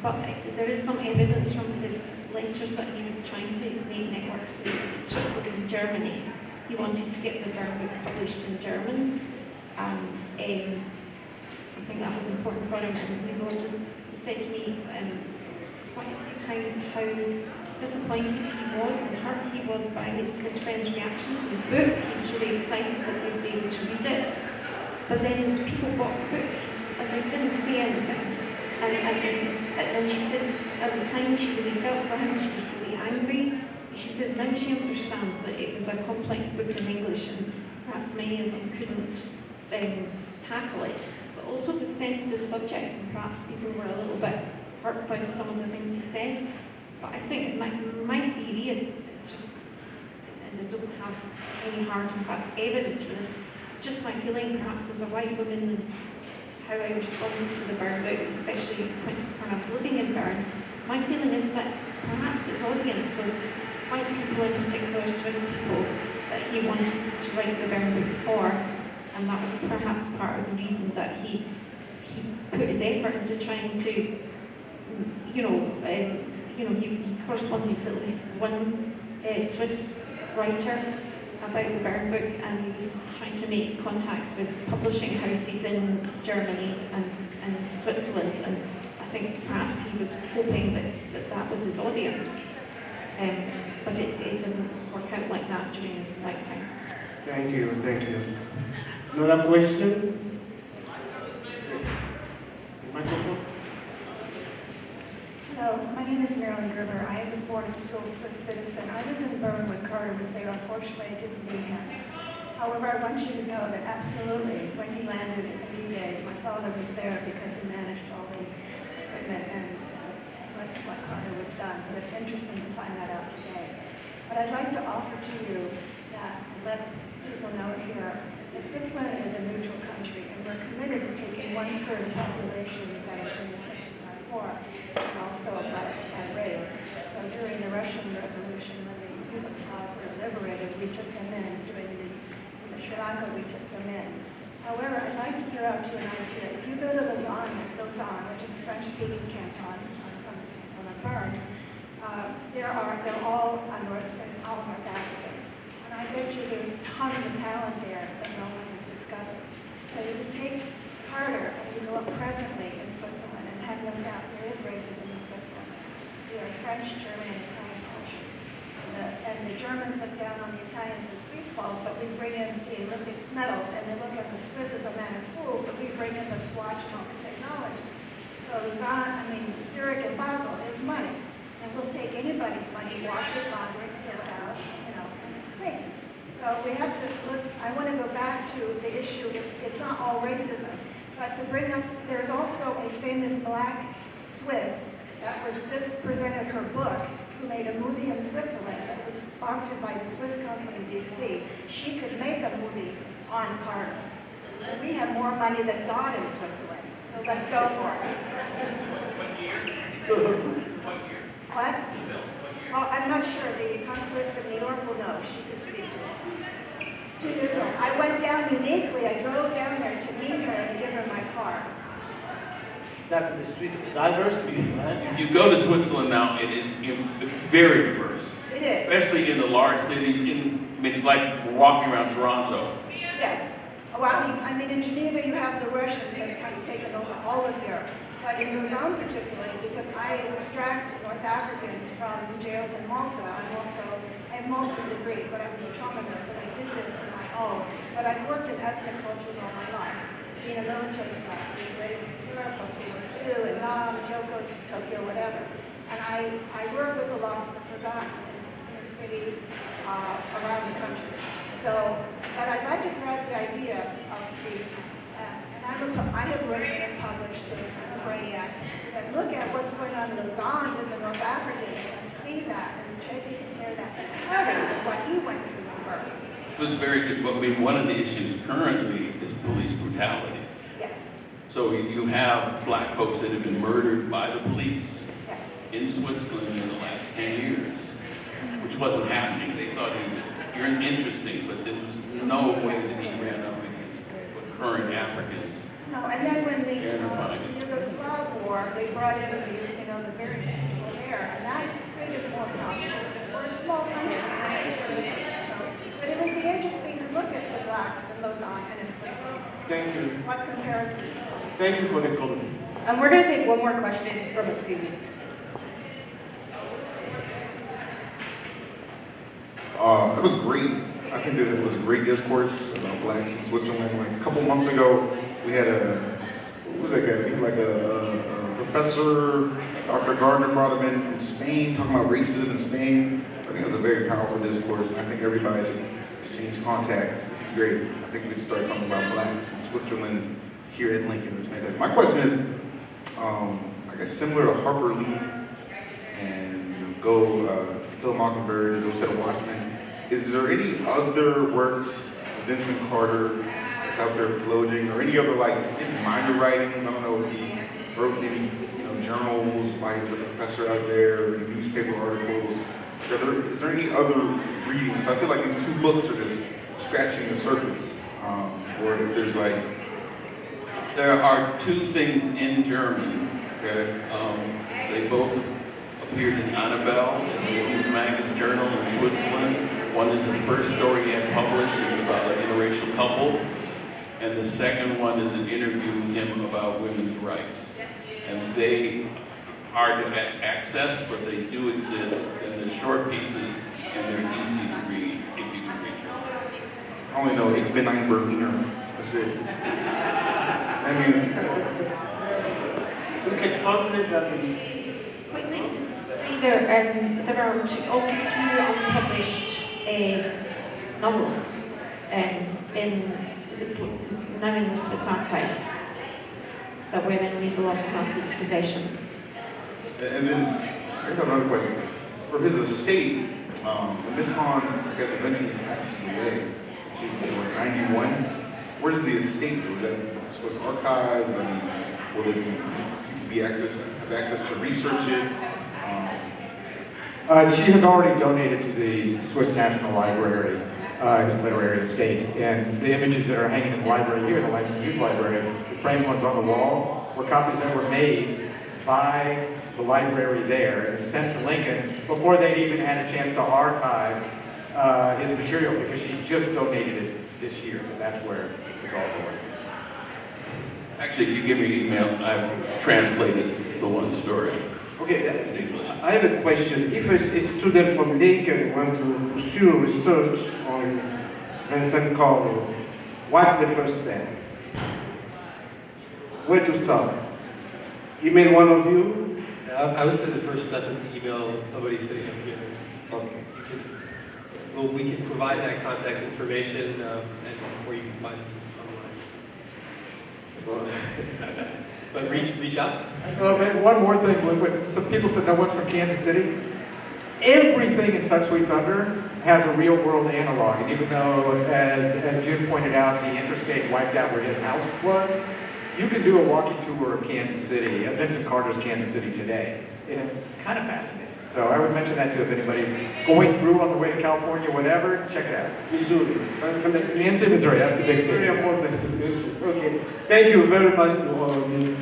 but there is some evidence from his lectures that he was trying to make networks in Switzerland and Germany. He wanted to get the Bern book published in German, and I think that was important for him. And he's always said to me quite a few times how disappointed he was and hurt he was by his friend's reaction to his book. He was really excited that they'd be able to read it, but then people bought the book and they didn't say anything. And she says at the time she really felt for him, she was really angry. She says now she understands that it was a complex book in English and perhaps many of them couldn't tackle it, but also it was a sensitive subject and perhaps people were a little bit hurt by some of the things he said. But I think my theory, it's just, and I don't have any hard and fast evidence for this, just my feeling perhaps as a white woman and how I responded to the Bern book, especially when I was living in Bern. My feeling is that perhaps his audience was white people, in particular Swiss people, that he wanted to write the Bern book for, and that was perhaps part of the reason that he put his effort into trying to, he corresponded with at least one Swiss writer about the Bern book, and he was trying to make contacts with publishing houses in Germany and Switzerland, and I think perhaps he was hoping that was his audience. But it didn't work out like that during his lifetime. Thank you. Another question? Yes. Microphone? Hello, my name is Marilyn Gerber. I was born a dual Swiss citizen. I was in Bern when Carter was there. Unfortunately, I didn't meet him. However, I want you to know that absolutely, when he landed in D-Day, my father was there because he managed all the equipment and what Carter was done. So it's interesting to find that out today. But I'd like to offer to you that, let people know here, that Switzerland is a neutral country, and we're committed to taking 1/3 of populations that have been affected by war, and also by race. So during the Russian Revolution, when the Yugoslavs were liberated, we took them in. During the Sri Lanka, we took them in. However, I'd like to throw out to you an idea. If you go to Lausanne, which is a French-speaking canton from the canton of Bern, they're all North Africans. And I bet you there's tons of talent there that no one has discovered. So you can take Carter and you go up presently in Switzerland and have looked out. There is racism in Switzerland. We are French, German, and Italian cultures. And the Germans look down on the Italians as baseballs, but we bring in the Olympic medals, and they look at the Swiss as a man of fools, but we bring in the Swatch and all the technology. So Zurich and Basel is money, and we'll take anybody's money, wash it, launder it, throw it out, and it's clean. So we have to look, I want to go back to the issue, it's not all racism, but to bring up, there's also a famous black Swiss that was just presented her book, who made a movie in Switzerland that was sponsored by the Swiss Council in DC. She could make a movie on Carter. And we have more money than God in Switzerland, so let's go for it. What year? What? Well, I'm not sure. The consulate from New York will know. She could speak to it. 2 years old. I went down uniquely. I drove down there to meet her and to give her my car. That's the Swiss diversity, right? If you go to Switzerland now, it is very diverse, It is. especially in the large cities. It's like walking around Toronto. Yes. Well, I mean, in Geneva, you have the Russians that have kind of taken over all of Europe. But in Lausanne particularly, because I extract North Africans from jails in Malta, I have multiple degrees, but I was a trauma nurse, and I did this on my own. But I've worked in ethnic cultures all my life, being a military brat, being raised in Europe, post-World War II, in Nam, Tokyo, whatever. And I work with the lost and the forgotten in cities around the country. So, but I'd like to throw out the idea of I have written and published, I'm a brainiac, that look at what's going on in Lausanne with the North Africans and see that and maybe compare that to Carter and what he went through in Burma. It was very good. But I mean, one of the issues currently is police brutality. Yes, So you have black folks that have been murdered by the police yes. in Switzerland in the last 10 years, which wasn't happening. They thought you're interesting, but there was no way that he ran up against current Africans. No, and then when the Yugoslav war, they brought in the very people there, and that created more problems. We're a small country, but it would be interesting to look at the blacks in Lausanne and in Switzerland. Thank you. What comparisons? Thank you for the comment. We're going to take one more question from a student. It was great. I think that it was a great discourse about blacks in Switzerland. Like a couple months ago, we had what was that guy? We had like a professor, Dr. Gardner brought him in from Spain, talking about racism in Spain. I think it was a very powerful discourse, and I think everybody should exchange contacts. This is great. I think we could start talking about blacks in Switzerland here at Lincoln. It's fantastic. My question is, I guess similar to Harper Lee and Go Kill a Mockingbird, Go Set a Watchman, is there any other works of Vincent Carter that's out there floating, or any other maybe minor writings? I don't know if he wrote any journals while he was a professor out there, or newspaper articles. Is there any other readings? I feel like these two books are just scratching the surface. Or if there's There are two things in German. okay, They both appeared in Annabelle. It's a women's magazine journal in Switzerland. One is the first story he had published. It's about an interracial couple. And the second one is an interview with him about women's rights. And they are to access, but they do exist. And they're short pieces, and they're easy to read if you can read them. I only know Ich bin ein Berliner. That's it. That means We can translate that in Quickly to say there are also two unpublished novels now in the Swiss archives that were in Lisa Waterhouse's possession. And then, I guess I have another question. For his estate, when Miss Hans, I guess, eventually passed away, she's 91, where's the estate? Was that Swiss archives? I mean, will it have access to research it? She has already donated to the Swiss National Library, its literary estate, and the images that are hanging in the library here, the Langston Hughes Library, the framed ones on the wall, were copies that were made by the library there and sent to Lincoln before they'd even had a chance to archive his material, because she just donated it this year. That's where it's all going. Actually, if you give me email, I've translated the one story Okay, in English. I have a question. If a student from Lincoln wants to pursue research on Vincent Carter, what's the first step? Where to start? Email one of you? I would say the first step is to email somebody sitting up here. Okay. We can provide that contact information, or you can find it online. But reach out. And one more thing, when some people said no one's from Kansas City, everything in Such Sweet Thunder has a real world analog. And even though, as Jim pointed out, the interstate wiped out where his house was, you can do a walking tour of Kansas City, Vincent Carter's Kansas City today. It's kind of fascinating. So I would mention that too if anybody's going through on the way to California, whatever, check it out. Missouri. Kansas City, Missouri, that's the big city. Very important destination. Okay. Thank you very much to all of you.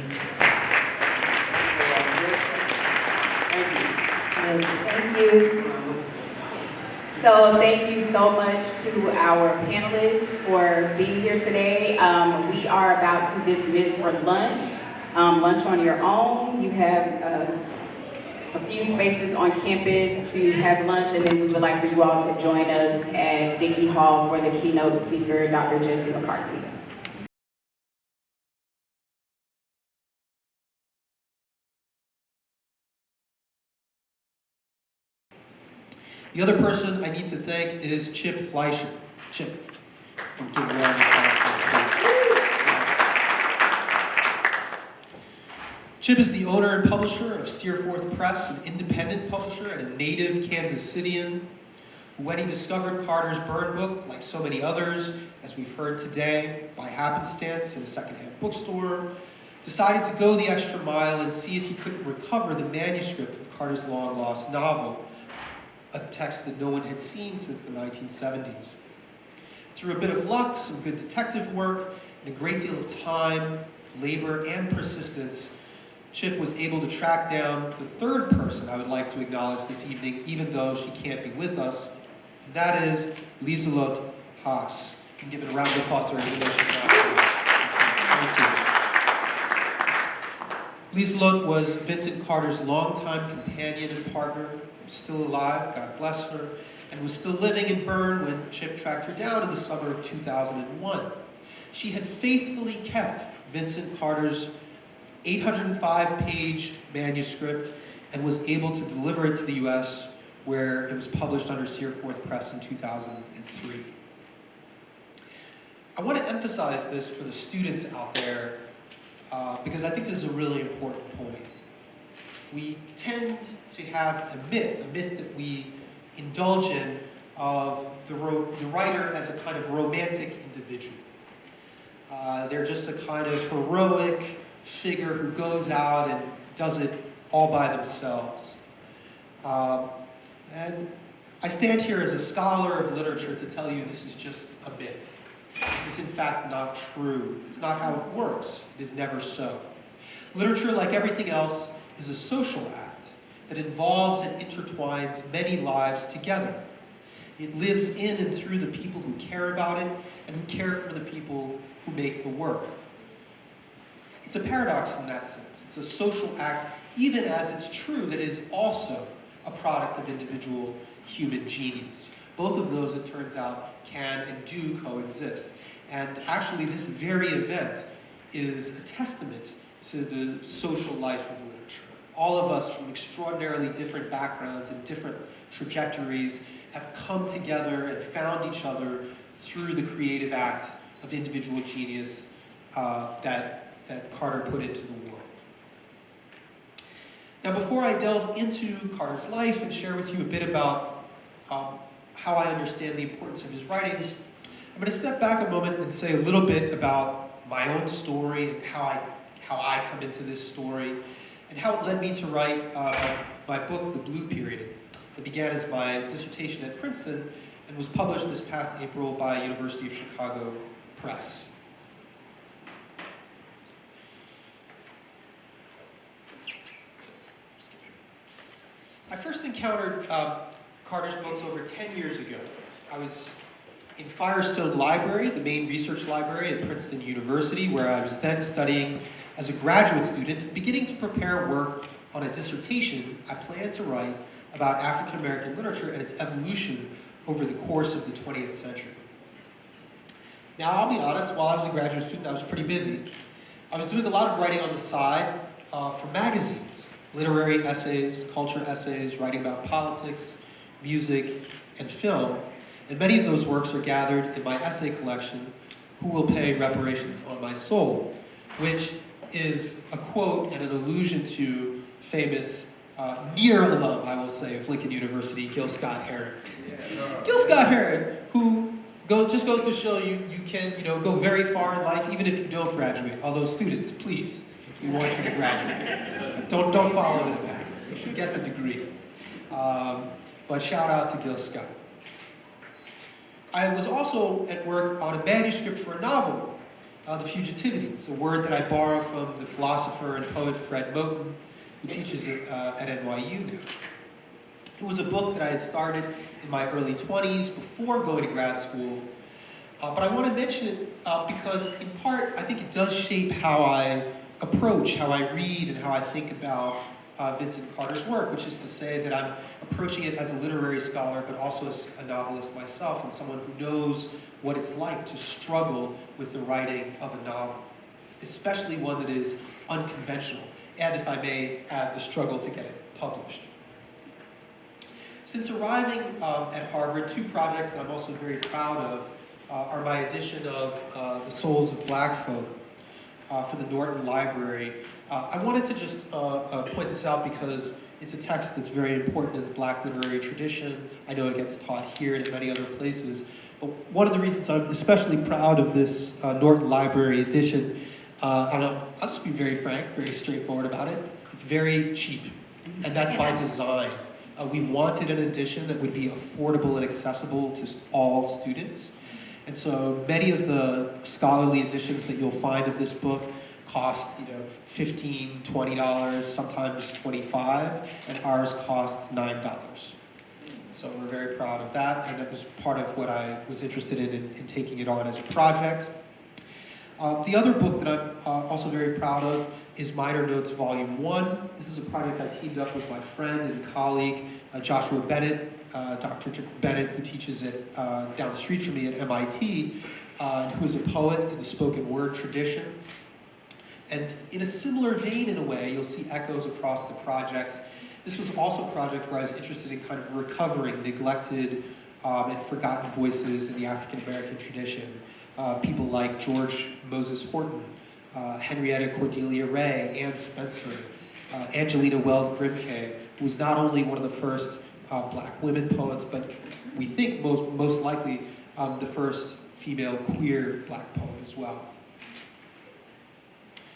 Yes, thank you. So thank you so much to our panelists for being here today. We are about to dismiss for lunch. Lunch on your own. You have a few spaces on campus to have lunch, and then we would like for you all to join us at Dickey Hall for the keynote speaker, Dr. Jesse McCarthy. The other person I need to thank is Chip Fleischer. Chip. Don't give a round of applause. Chip is the owner and publisher of Steerforth Press, an independent publisher and a native Kansas Citian, who, when he discovered Carter's Burn book, like so many others, as we've heard today, by happenstance in a secondhand bookstore, decided to go the extra mile and see if he couldn't recover the manuscript of Carter's long-lost novel, a text that no one had seen since the 1970s. Through a bit of luck, some good detective work, and a great deal of time, labor, and persistence, Chip was able to track down the third person I would like to acknowledge this evening, even though she can't be with us, and that is Lieselot Haas. You can give it a round of applause to her introduction. Thank you. Lieselot was Vincent Carter's longtime companion and partner, still alive, God bless her, and was still living in Bern when Chip tracked her down in the summer of 2001. She had faithfully kept Vincent Carter's 805-page manuscript and was able to deliver it to the U.S., where it was published under Steerforth Press in 2003. I want to emphasize this for the students out there because I think this is a really important point. We tend to have a myth that we indulge in of the writer as a kind of romantic individual. They're just a kind of heroic figure who goes out and does it all by themselves. And I stand here as a scholar of literature to tell you this is just a myth. This is in fact not true. It's not how it works. It is never so. Literature, like everything else, is a social act that involves and intertwines many lives together. It lives in and through the people who care about it and who care for the people who make the work. It's a paradox in that sense. It's a social act, even as it's true that it is also a product of individual human genius. Both of those, it turns out, can and do coexist. And actually, this very event is a testament to the social life of literature. All of us from extraordinarily different backgrounds and different trajectories have come together and found each other through the creative act of individual genius that Carter put into the world. Now, before I delve into Carter's life and share with you a bit about how I understand the importance of his writings, I'm going to step back a moment and say a little bit about my own story and how I come into this story, and how it led me to write my book, The Blue Period. It began as my dissertation at Princeton and was published this past April by University of Chicago Press. I first encountered Carter's books over 10 years ago. I was in Firestone Library, the main research library at Princeton University, where I was then studying as a graduate student, beginning to prepare work on a dissertation I planned to write about African American literature and its evolution over the course of the 20th century. Now, I'll be honest, while I was a graduate student, I was pretty busy. I was doing a lot of writing on the side for magazines, literary essays, culture essays, writing about politics, music, and film. And many of those works are gathered in my essay collection, Who Will Pay Reparations on My Soul, which is a quote and an allusion to famous near alum, I will say, of Lincoln University, Gil Scott-Heron. Gil Scott-Heron, who just goes to show you can go very far in life even if you don't graduate. Although students, please, we want you to graduate. Don't follow his path. You should get the degree. But shout out to Gil Scott. I was also at work on a manuscript for a novel, The Fugitivities, a word that I borrow from the philosopher and poet Fred Moten, who teaches at NYU now. It was a book that I had started in my early 20s before going to grad school. But I want to mention it because, in part, I think it does shape how I approach, how I read, and how I think about Vincent Carter's work, which is to say that I'm approaching it as a literary scholar, but also as a novelist myself, and someone who knows what it's like to struggle with the writing of a novel, especially one that is unconventional, and, if I may add, the struggle to get it published. Since arriving at Harvard, two projects that I'm also very proud of are my edition of The Souls of Black Folk for the Norton Library. I wanted to just point this out because it's a text that's very important in the Black literary tradition. I know it gets taught here and in many other places. But one of the reasons I'm especially proud of this Norton Library edition, and I'll just be very frank, very straightforward about it, it's very cheap. And that's by design. We wanted an edition that would be affordable and accessible to all students. And so many of the scholarly editions that you'll find of this book cost, $15, $20, sometimes $25, and ours costs $9. So we're very proud of that, and that was part of what I was interested in taking it on as a project. The other book that I'm also very proud of is Minor Notes Volume 1. This is a project I teamed up with my friend and colleague, Joshua Bennett, Dr. Bennett, who teaches it down the street from me at MIT, who is a poet in the spoken word tradition. And in a similar vein, in a way, you'll see echoes across the projects. This was also a project where I was interested in kind of recovering neglected and forgotten voices in the African American tradition. People like George Moses Horton, Henrietta Cordelia Ray, Anne Spencer, Angelina Weld Grimke, who was not only one of the first Black women poets, but we think most likely the first female queer Black poet as well.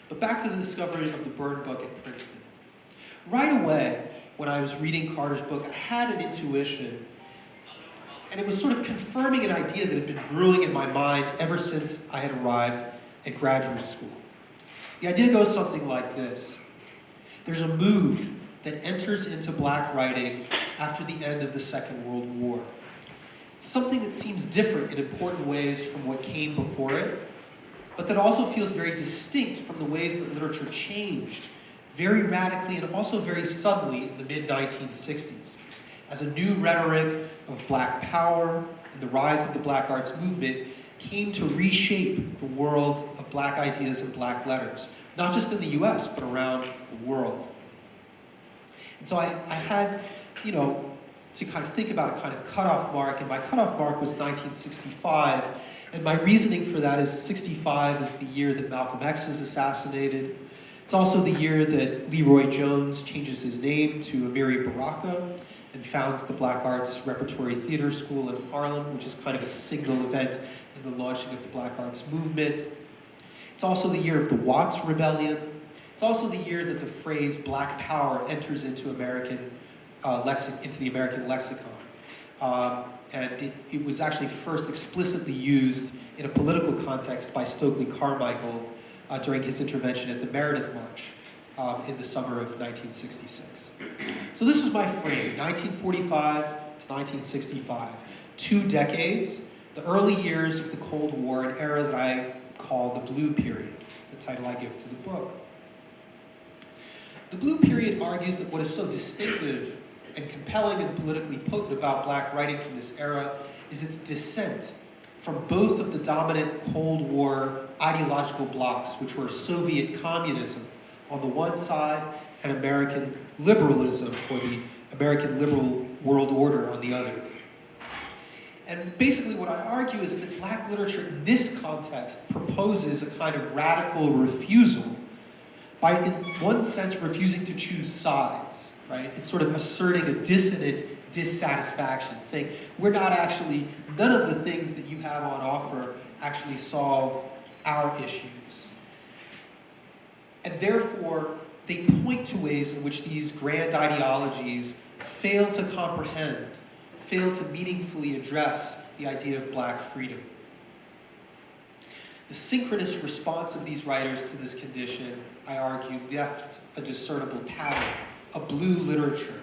But back to the discovery of the Byrne book at Princeton. Right away, when I was reading Carter's book, I had an intuition, and it was sort of confirming an idea that had been brewing in my mind ever since I had arrived at graduate school. The idea goes something like this. There's a mood that enters into Black writing after the end of the Second World War. It's something that seems different in important ways from what came before it, but that also feels very distinct from the ways that literature changed very radically and also very suddenly in the mid-1960s, as a new rhetoric of Black power and the rise of the Black arts movement came to reshape the world of Black ideas and Black letters, not just in the US, but around the world. And so I had, to kind of think about a kind of cutoff mark, and my cutoff mark was 1965, and my reasoning for that is 65 is the year that Malcolm X is assassinated. It's also the year that Leroy Jones changes his name to Amiri Baraka and founds the Black Arts Repertory Theater School in Harlem, which is kind of a signal event in the launching of the Black Arts movement. It's also the year of the Watts Rebellion. It's also the year that the phrase Black Power enters into the American lexicon. And it was actually first explicitly used in a political context by Stokely Carmichael during his intervention at the Meredith March in the summer of 1966. So this was my frame, 1945 to 1965. 2 decades, the early years of the Cold War, an era that I call the Blue Period, the title I give to the book. The Blue Period argues that what is so distinctive and compelling and politically potent about Black writing from this era is its dissent from both of the dominant Cold War ideological blocs, which were Soviet communism on the one side and American liberalism, or the American liberal world order, on the other. And basically what I argue is that black literature in this context proposes a kind of radical refusal, by, in one sense, refusing to choose sides, right? It's sort of asserting a dissonant dissatisfaction, saying we're not actually, none of the things that you have on offer actually solve our issues. And therefore, they point to ways in which these grand ideologies fail to comprehend, fail to meaningfully address the idea of black freedom. The synchronous response of these writers to this condition, I argue, left a discernible pattern, a blue literature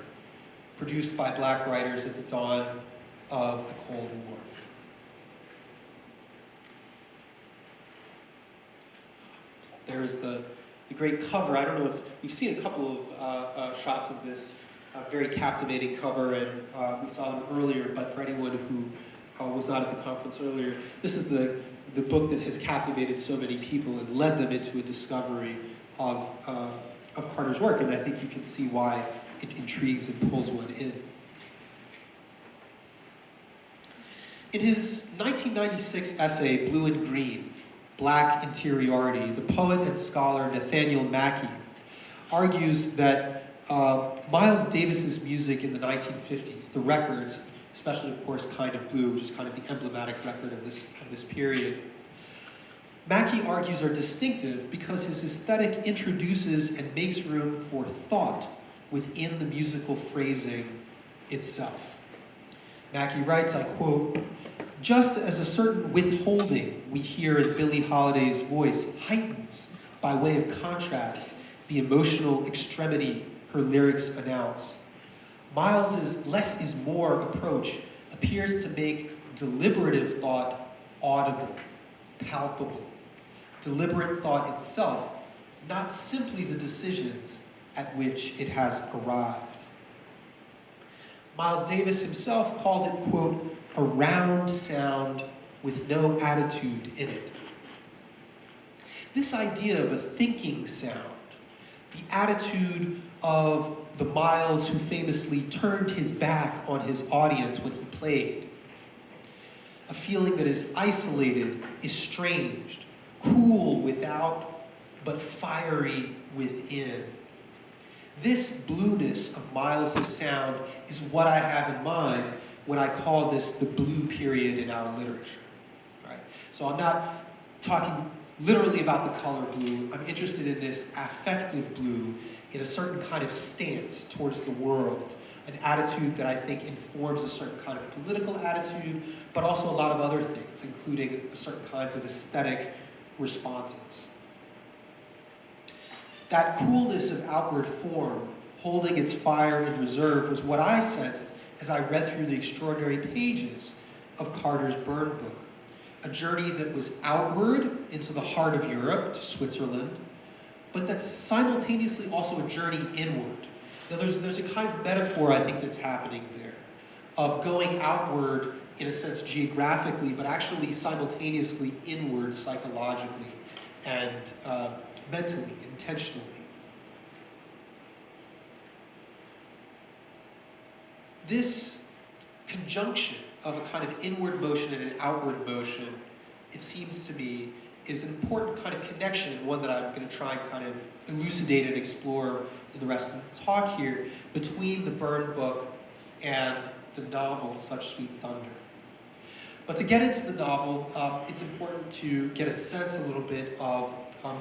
produced by black writers at the dawn of the Cold War. There's the great cover. I don't know if we've seen a couple of shots of this very captivating cover, and we saw them earlier, but for anyone who was not at the conference earlier, this is the book that has captivated so many people and led them into a discovery of Carter's work, and I think you can see why it intrigues and pulls one in. In his 1996 essay, Blue and Green, Black Interiority, the poet and scholar Nathaniel Mackey argues that Miles Davis's music in the 1950s, the records, especially of course Kind of Blue, which is kind of the emblematic record of this period, Mackey argues are distinctive because his aesthetic introduces and makes room for thought within the musical phrasing itself. Mackey writes, I quote, "Just as a certain withholding we hear in Billie Holiday's voice heightens by way of contrast the emotional extremity her lyrics announce, Miles's less is more approach appears to make deliberative thought audible, palpable. Deliberate thought itself, not simply the decisions at which it has arrived." Miles Davis himself called it, quote, "a round sound with no attitude in it." This idea of a thinking sound, the attitude of the Miles who famously turned his back on his audience when he played, a feeling that is isolated, estranged, cool without, but fiery within. This blueness of Miles's sound is what I have in mind when I call this the blue period in our literature. Right? So I'm not talking literally about the color blue. I'm interested in this affective blue, in a certain kind of stance towards the world, an attitude that I think informs a certain kind of political attitude, but also a lot of other things, including certain kinds of aesthetic responses. That coolness of outward form, holding its fire in reserve, was what I sensed as I read through the extraordinary pages of Carter's Burn book. A journey that was outward into the heart of Europe, to Switzerland, but that's simultaneously also a journey inward. Now there's a kind of metaphor I think that's happening there, of going outward in a sense geographically, but actually simultaneously inward psychologically and mentally, intentionally. This conjunction of a kind of inward motion and an outward motion, it seems to me, is an important kind of connection, and one that I'm going to try and kind of elucidate and explore in the rest of the talk here, between the Burn book and the novel Such Sweet Thunder. But to get into the novel, it's important to get a sense a little bit of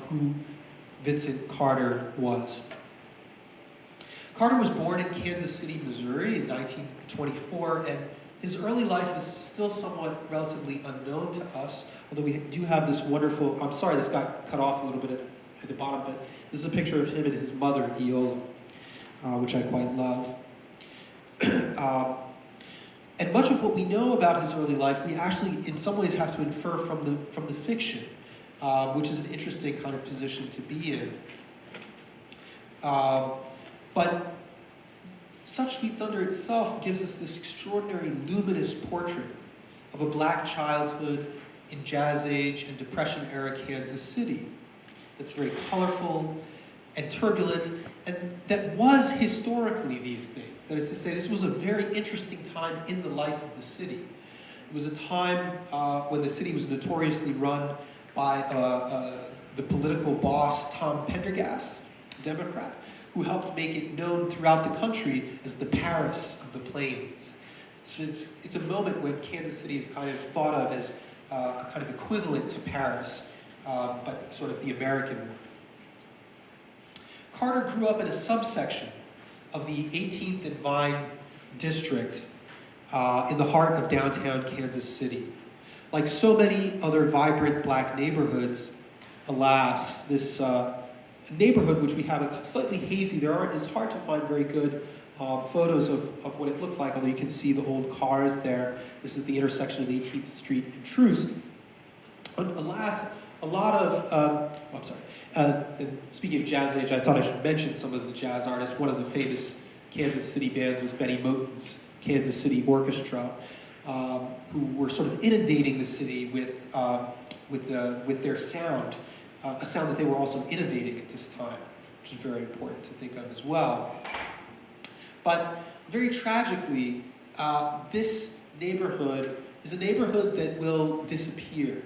who Vincent Carter was. Carter was born in Kansas City, Missouri in 1924, and his early life is still somewhat relatively unknown to us, although we do have this wonderful, I'm sorry this got cut off a little bit at the bottom, but this is a picture of him and his mother, Eola, which I quite love. And much of what we know about his early life, we actually in some ways have to infer from the fiction, which is an interesting kind of position to be in. But Such Sweet Thunder itself gives us this extraordinary luminous portrait of a black childhood in Jazz Age and Depression era Kansas City. That's very colorful and turbulent, and that was historically these things. That is to say, this was a very interesting time in the life of the city. It was a time when the city was notoriously run by the political boss Tom Pendergast, a Democrat, who helped make it known throughout the country as the Paris of the Plains. It's a moment when Kansas City is kind of thought of as a kind of equivalent to Paris, but sort of the American one. Carter grew up in a subsection of the 18th and Vine district in the heart of downtown Kansas City. Like so many other vibrant black neighborhoods, alas, this neighborhood, which we have a slightly hazy, it's hard to find very good photos of what it looked like, although you can see the old cars there. This is the intersection of 18th Street and Troost. Alas, a lot of, speaking of Jazz Age, I thought I should mention some of the jazz artists. One of the famous Kansas City bands was Benny Moten's Kansas City Orchestra, who were sort of inundating the city with their sound, a sound that they were also innovating at this time, which is very important to think of as well. But very tragically, this neighborhood is a neighborhood that will disappear.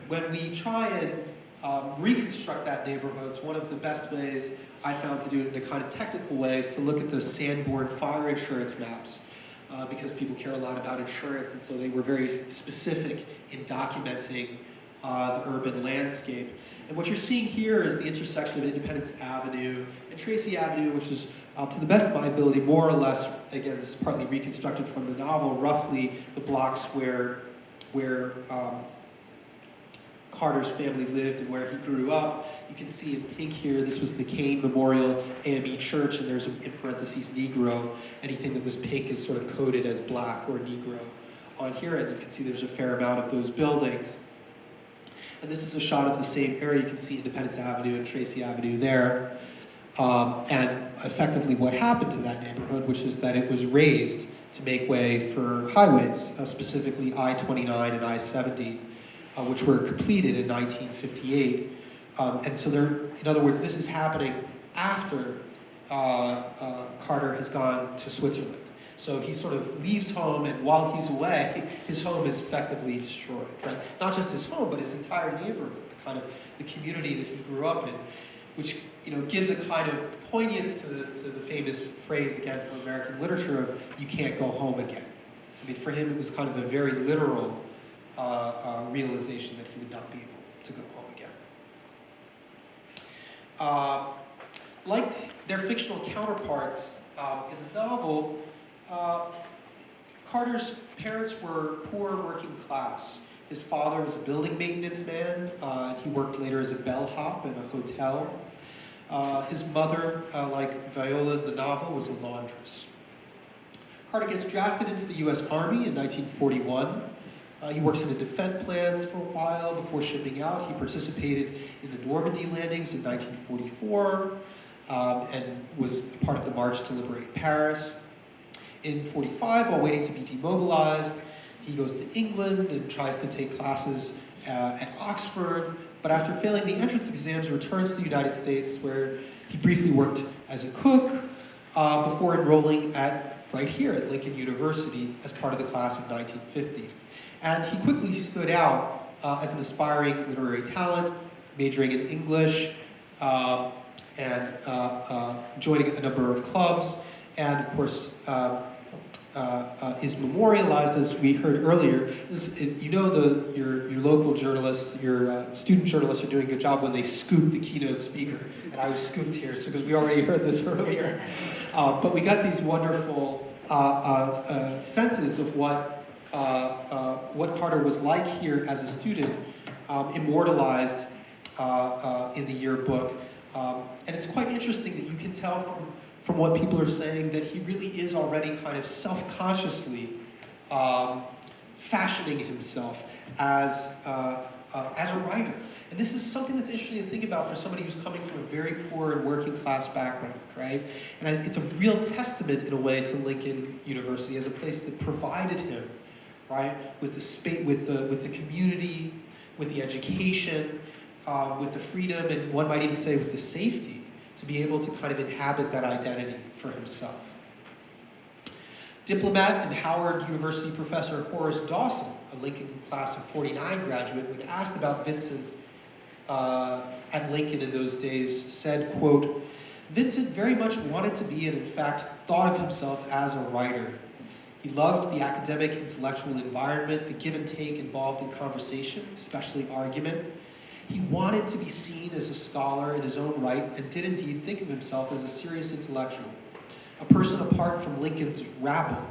When we try and reconstruct that neighborhood, it's one of the best ways I found to do it in a kind of technical way is to look at those Sanborn fire insurance maps, because people care a lot about insurance, and so they were very specific in documenting the urban landscape. And what you're seeing here is the intersection of Independence Avenue and Tracy Avenue, which is, to the best of my ability, more or less, again, this is partly reconstructed from the novel, roughly the blocks where Carter's family lived and where he grew up. You can see in pink here, this was the Kane Memorial AME Church, and there's, in parentheses, Negro. Anything that was pink is sort of coded as black or Negro on here, and you can see there's a fair amount of those buildings. And this is a shot of the same area. You can see Independence Avenue and Tracy Avenue there. And effectively what happened to that neighborhood, which is that it was raised to make way for highways, specifically I-29 and I-70, which were completed in 1958. And so in other words, this is happening after Carter has gone to Switzerland. So he sort of leaves home, and while he's away, his home is effectively destroyed, right? Not just his home, but his entire neighborhood, the community that he grew up in, which gives a kind of poignance to the famous phrase, again, from American literature of, you can't go home again. I mean, for him, it was kind of a very literal realization that he would not be able to go home again. Like their fictional counterparts in the novel, Carter's parents were poor working class. His father was a building maintenance man. He worked later as a bellhop in a hotel. His mother, like Viola in the novel, was a laundress. Carter gets drafted into the U.S. Army in 1941. He works in the defense plants for a while before shipping out. He participated in the Normandy landings in 1944 and was a part of the March to Liberate Paris. In 1945, while waiting to be demobilized, he goes to England and tries to take classes at Oxford, but after failing the entrance exams, returns to the United States, where he briefly worked as a cook before enrolling right here at Lincoln University as part of the class of 1950. And he quickly stood out as an aspiring literary talent, majoring in English and joining a number of clubs, and of course is memorialized, as we heard earlier. Your local journalists, your student journalists are doing a good job when they scoop the keynote speaker, and I was scooped here, so because we already heard this earlier. But we got these wonderful senses of what Carter was like here as a student, immortalized in the yearbook. And it's quite interesting that you can tell from what people are saying that he really is already kind of self-consciously fashioning himself as a writer. And this is something that's interesting to think about for somebody who's coming from a very poor and working class background, right? And it's a real testament in a way to Lincoln University as a place that provided him right? With the community, with the education, with the freedom, and one might even say with the safety, to be able to kind of inhabit that identity for himself. Diplomat and Howard University professor Horace Dawson, a Lincoln class of '49 graduate, when asked about Vincent at Lincoln in those days, said, quote, "Vincent very much wanted to be, and in fact thought of himself as, a writer. He loved the academic intellectual environment, the give and take involved in conversation, especially argument. He wanted to be seen as a scholar in his own right, and did indeed think of himself as a serious intellectual, a person apart from Lincoln's rabble.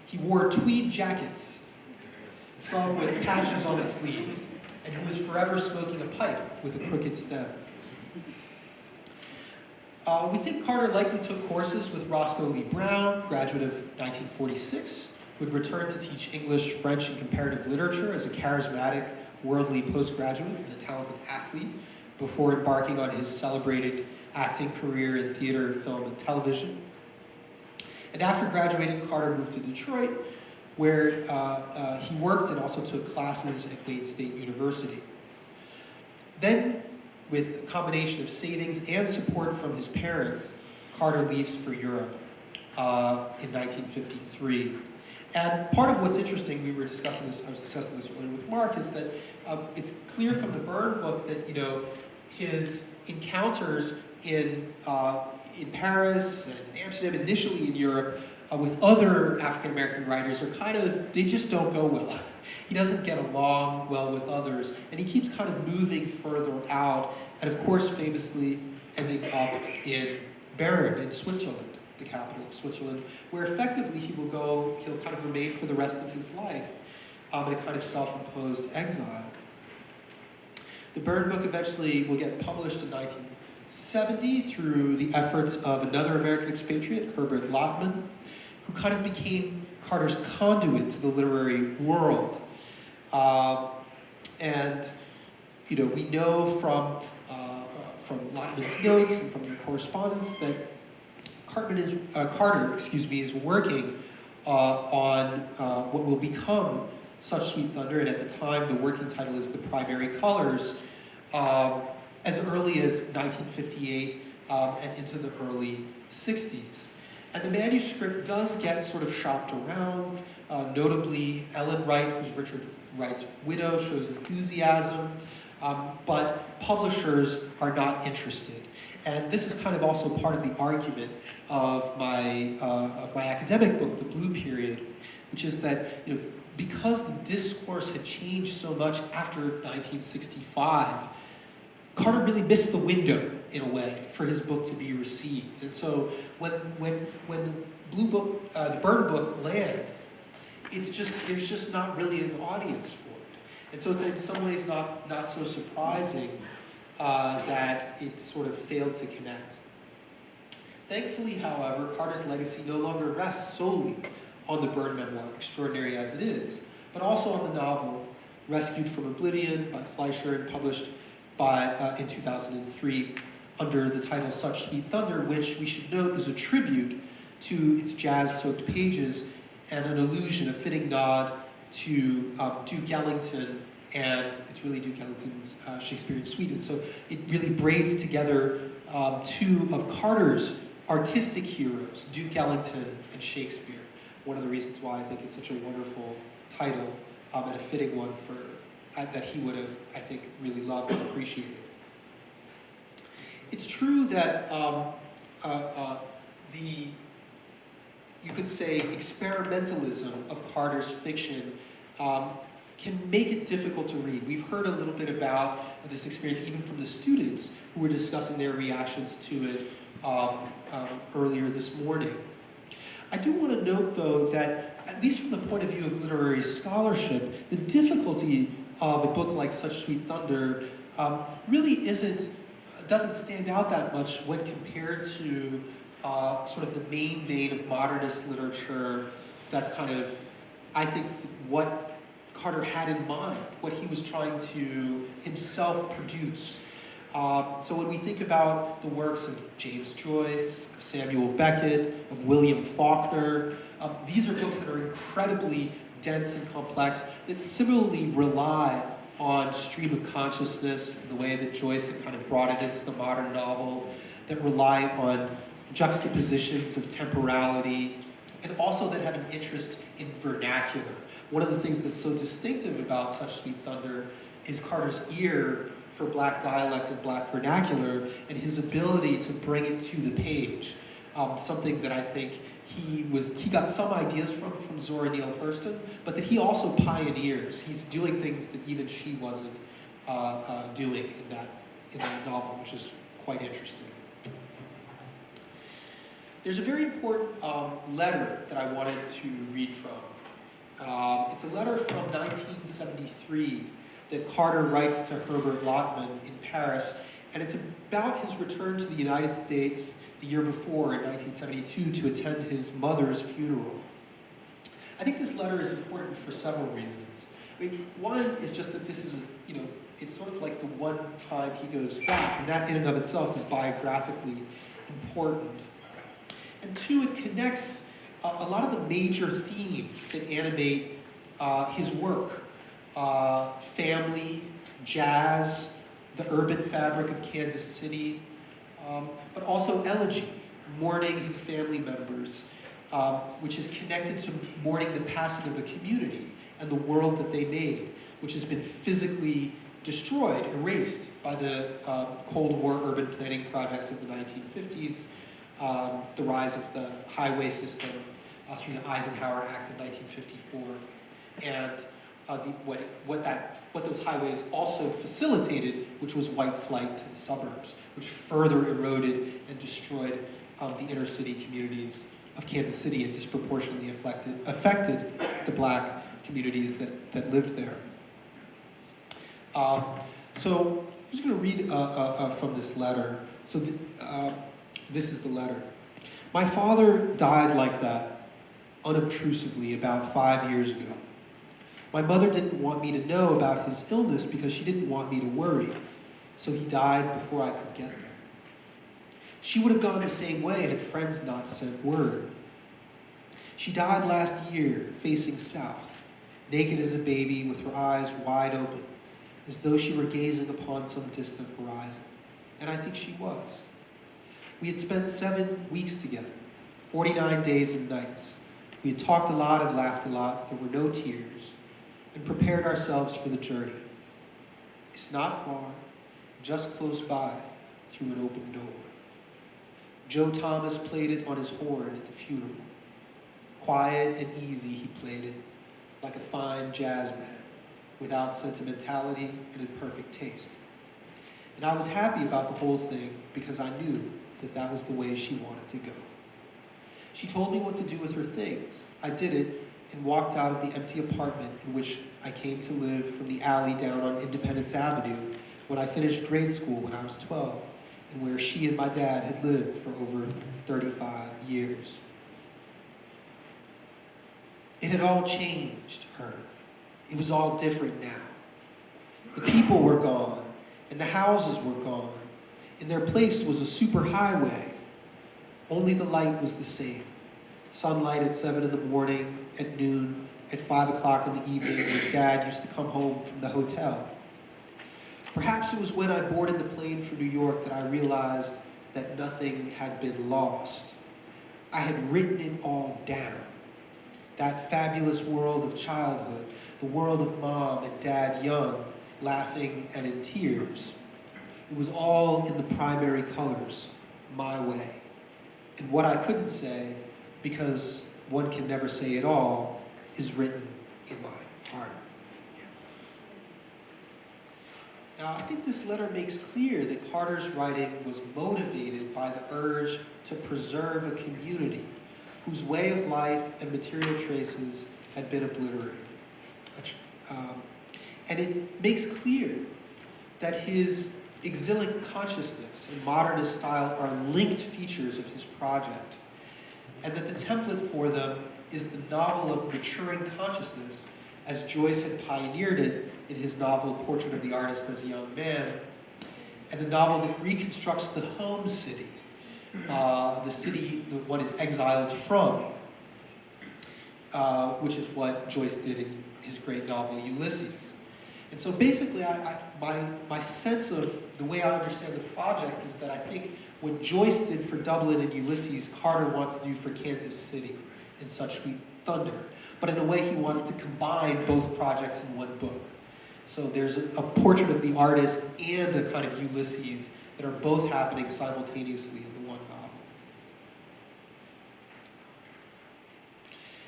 He wore tweed jackets, some with patches on his sleeves, and he was forever smoking a pipe with a crooked stem." We think Carter likely took courses with Roscoe Lee Brown, graduate of 1946, who would return to teach English, French, and comparative literature as a charismatic, worldly postgraduate and a talented athlete before embarking on his celebrated acting career in theater, film, and television. And after graduating, Carter moved to Detroit, where he worked and also took classes at Wayne State University. Then, with a combination of savings and support from his parents, Carter leaves for Europe in 1953. And part of what's interesting, I was discussing this earlier with Mark, is that it's clear from the Byrne book that, you know, his encounters in Paris and Amsterdam, initially in Europe, with other African-American writers are kind of, they just don't go well. He doesn't get along well with others, and he keeps kind of moving further out, and of course famously ending up in Bern in Switzerland, the capital of Switzerland, where effectively he'll kind of remain for the rest of his life in a kind of self-imposed exile. The Byrne book eventually will get published in 1970 through the efforts of another American expatriate, Herbert Lotman, who kind of became Carter's conduit to the literary world. And you know, we know from Lotman's notes and from their correspondence that Carter is working on what will become Such Sweet Thunder, and at the time the working title is The Primary Colors, as early as 1958 and into the early 60s. And the manuscript does get sort of shopped around. Notably, Ellen Wright, who's Richard Wright's widow, shows enthusiasm, but publishers are not interested. And this is kind of also part of the argument of my academic book, The Blue Period, which is that, you know, because the discourse had changed so much after 1965, Carter really missed the window, in a way, for his book to be received. And so when the the Byrne book lands, there's just not really an audience for it. And so it's in some ways not so surprising that it sort of failed to connect. Thankfully, however, Carter's legacy no longer rests solely on the Byrne memoir, extraordinary as it is, but also on the novel Rescued from Oblivion by Fleischer and published in 2003 under the title Such Sweet Thunder, which we should note is a tribute to its jazz-soaked pages and an allusion, a fitting nod to Duke Ellington, and it's really Duke Ellington's Shakespearean Suite. And so it really braids together two of Carter's artistic heroes, Duke Ellington and Shakespeare. One of the reasons why I think it's such a wonderful title and a fitting one that he would have, I think, really loved and appreciated. It's true that you could say, experimentalism of Carter's fiction can make it difficult to read. We've heard a little bit about this experience even from the students who were discussing their reactions to it earlier this morning. I do want to note, though, that at least from the point of view of literary scholarship, the difficulty of a book like Such Sweet Thunder really doesn't stand out that much when compared to sort of the main vein of modernist literature. That's kind of, I think, what Carter had in mind, what he was trying to himself produce. So when we think about the works of James Joyce, of Samuel Beckett, of William Faulkner, these are books that are incredibly dense and complex, that similarly rely on stream of consciousness in the way that Joyce had kind of brought it into the modern novel, that rely on juxtapositions of temporality, and also that have an interest in vernacular. One of the things that's so distinctive about Such Sweet Thunder is Carter's ear for Black dialect and Black vernacular, and his ability to bring it to the page. Something that I think he got some ideas from Zora Neale Hurston, but that he also pioneers. He's doing things that even she wasn't doing in that novel, which is quite interesting. There's a very important letter that I wanted to read from. It's a letter from 1973 that Carter writes to Herbert Lotman in Paris, and it's about his return to the United States the year before, in 1972, to attend his mother's funeral. I think this letter is important for several reasons. I mean, one is just that this is, it's sort of like the one time he goes back, and that in and of itself is biographically important. And two, it connects a lot of the major themes that animate his work. Family, jazz, the urban fabric of Kansas City, but also elegy, mourning his family members, which is connected to mourning the passing of a community and the world that they made, which has been physically destroyed, erased by the Cold War urban planning projects of the 1950s, the rise of the highway system through the Eisenhower Act of 1954, and what those highways also facilitated, which was white flight to the suburbs, which further eroded and destroyed the inner city communities of Kansas City and disproportionately affected the Black communities that lived there. So I'm just going to read from this letter. So this is the letter. My father died like that, unobtrusively, about 5 years ago. My mother didn't want me to know about his illness because she didn't want me to worry, so he died before I could get there. She would have gone the same way had friends not sent word. She died last year, facing south, naked as a baby with her eyes wide open, as though she were gazing upon some distant horizon. And I think she was. We had spent 7 weeks together, 49 days and nights. We had talked a lot and laughed a lot. There were no tears, and prepared ourselves for the journey. It's not far, just close by, through an open door. Joe Thomas played it on his horn at the funeral. Quiet and easy he played it, like a fine jazz man, without sentimentality and in perfect taste. And I was happy about the whole thing because I knew that that was the way she wanted to go. She told me what to do with her things. I did it and walked out of the empty apartment in which I came to live from the alley down on Independence Avenue when I finished grade school when I was 12, and where she and my dad had lived for over 35 years. It had all changed, her. It was all different now. The people were gone, and the houses were gone. In their place was a superhighway. Only the light was the same. Sunlight at 7 in the morning, at noon, at 5 o'clock in the evening, when Dad used to come home from the hotel. Perhaps it was when I boarded the plane for New York that I realized that nothing had been lost. I had written it all down. That fabulous world of childhood, the world of Mom and Dad young, laughing and in tears. It was all in the primary colors, my way. And what I couldn't say, because one can never say it all, is written in my heart. Now, I think this letter makes clear that Carter's writing was motivated by the urge to preserve a community whose way of life and material traces had been obliterated. And it makes clear that his exilic consciousness and modernist style are linked features of his project, and that the template for them is the novel of maturing consciousness as Joyce had pioneered it in his novel Portrait of the Artist as a Young Man, and the novel that reconstructs the home city, the city that one is exiled from, which is what Joyce did in his great novel Ulysses. And so basically, my sense of the way I understand the project is that I think what Joyce did for Dublin and Ulysses, Carter wants to do for Kansas City in Such Sweet Thunder. But in a way, he wants to combine both projects in one book. So there's a portrait of the artist and a kind of Ulysses that are both happening simultaneously in the one novel.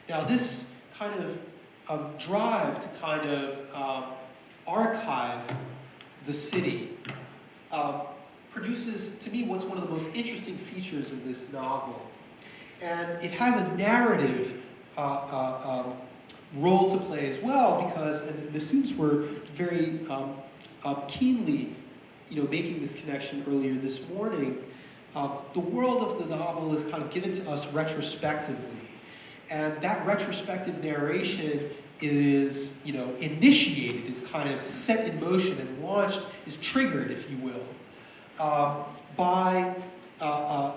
Now this kind of drive to kind of archive the city produces, to me, what's one of the most interesting features of this novel. And it has a narrative role to play as well, because the students were very keenly, making this connection earlier this morning. The world of the novel is kind of given to us retrospectively, and that retrospective narration is, initiated, is kind of set in motion and launched, is triggered, if you will, by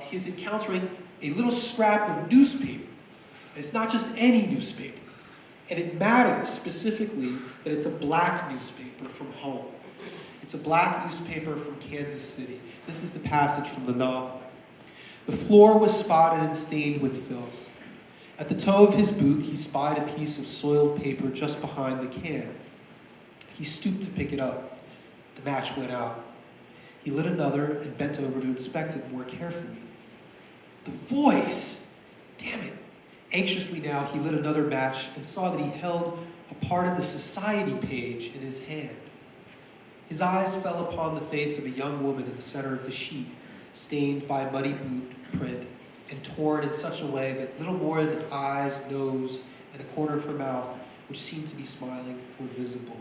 his encountering a little scrap of newspaper. It's not just any newspaper. And it matters specifically that it's a black newspaper from home. It's a black newspaper from Kansas City. This is the passage from the novel. The floor was spotted and stained with filth. At the toe of his boot, he spied a piece of soiled paper just behind the can. He stooped to pick it up. The match went out. He lit another and bent over to inspect it more carefully. The voice! Damn it! Anxiously now, he lit another match and saw that he held a part of the society page in his hand. His eyes fell upon the face of a young woman in the center of the sheet, stained by muddy boot print and torn in such a way that little more than eyes, nose, and a corner of her mouth, which seemed to be smiling, were visible.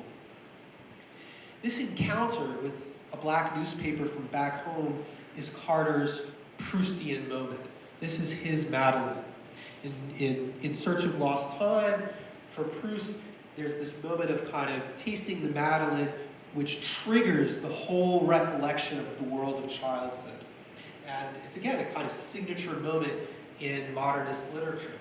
This encounter with a black newspaper from back home is Carter's Proustian moment. This is his Madeline. In Search of Lost Time, for Proust, there's this moment of kind of tasting the Madeline, which triggers the whole recollection of the world of childhood. And it's, again, a kind of signature moment in modernist literature.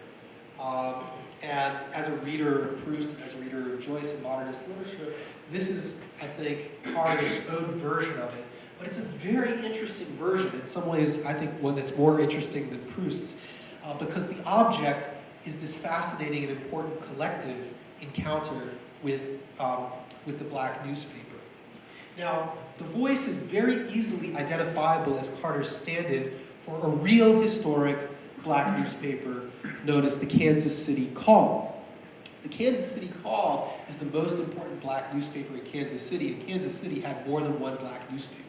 And as a reader of Proust, and as a reader of Joyce in modernist literature, this is, I think, Carter's own version of it. But it's a very interesting version. In some ways, I think one that's more interesting than Proust's, because the object is this fascinating and important collective encounter with the black newspaper. Now, the voice is very easily identifiable as Carter's stand-in for a real historic black newspaper known as the Kansas City Call. The Kansas City Call is the most important black newspaper in Kansas City, and Kansas City had more than one black newspaper.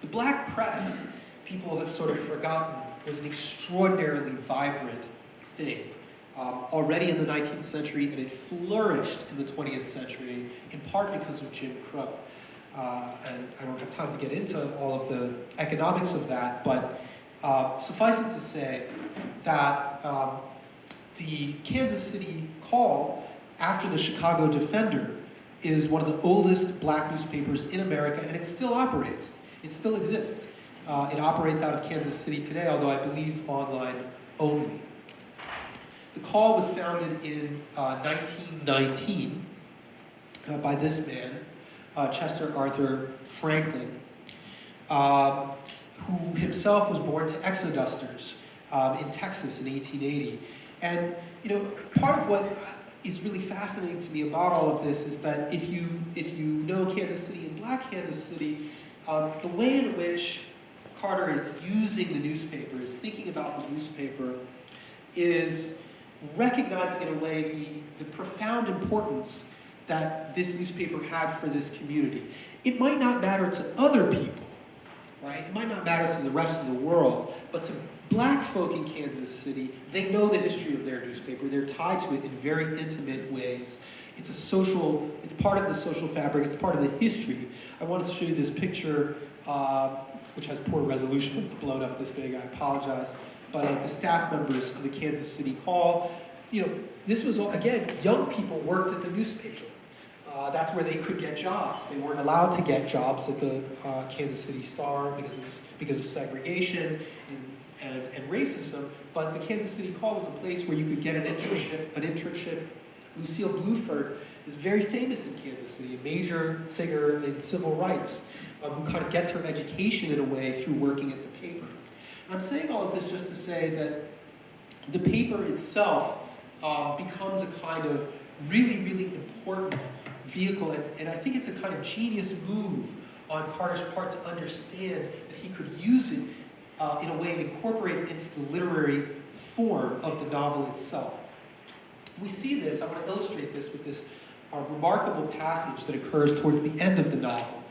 The black press, people have sort of forgotten, was an extraordinarily vibrant thing. Already in the 19th century, and it flourished in the 20th century, in part because of Jim Crow. And I don't have time to get into all of the economics of that, but suffice it to say that the Kansas City Call, after the Chicago Defender, is one of the oldest black newspapers in America, and it still operates. It still exists. It operates out of Kansas City today, although I believe online only. The Call was founded in 1919 by this man, Chester Arthur Franklin, who himself was born to exodusters in Texas in 1880. And part of what is really fascinating to me about all of this is that if you know Kansas City and Black Kansas City, the way in which Carter is using the newspaper, is thinking about the newspaper, is recognizing in a way the profound importance that this newspaper had for this community. It might not matter to other people, right? It might not matter to the rest of the world, but to black folk in Kansas City, they know the history of their newspaper. They're tied to it in very intimate ways. It's part of the social fabric, it's part of the history. I wanted to show you this picture, which has poor resolution, it's blown up this big, I apologize. But the staff members of the Kansas City Call, this was, again, young people worked at the newspaper. That's where they could get jobs. They weren't allowed to get jobs at the Kansas City Star because of segregation. In and racism, but the Kansas City Call was a place where you could get an internship. Lucille Bluford is very famous in Kansas City, a major figure in civil rights, who kind of gets her education in a way through working at the paper. I'm saying all of this just to say that the paper itself becomes a kind of really, really important vehicle, and I think it's a kind of genius move on Carter's part to understand that he could use it in a way and incorporate it into the literary form of the novel itself. We see this, I want to illustrate this with this remarkable passage that occurs towards the end of the novel,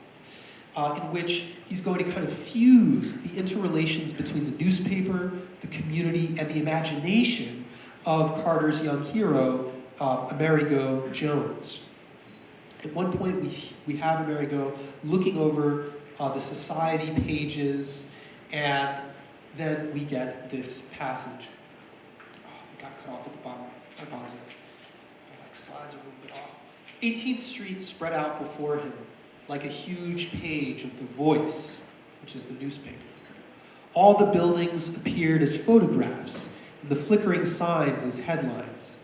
in which he's going to kind of fuse the interrelations between the newspaper, the community, and the imagination of Carter's young hero, Amerigo Jones. At one point, we have Amerigo looking over the society pages, and then we get this passage. Oh, it got cut off at the bottom. I apologize. My slides are a little bit off. 18th Street spread out before him like a huge page of The Voice, which is the newspaper. All the buildings appeared as photographs, and the flickering signs as headlines.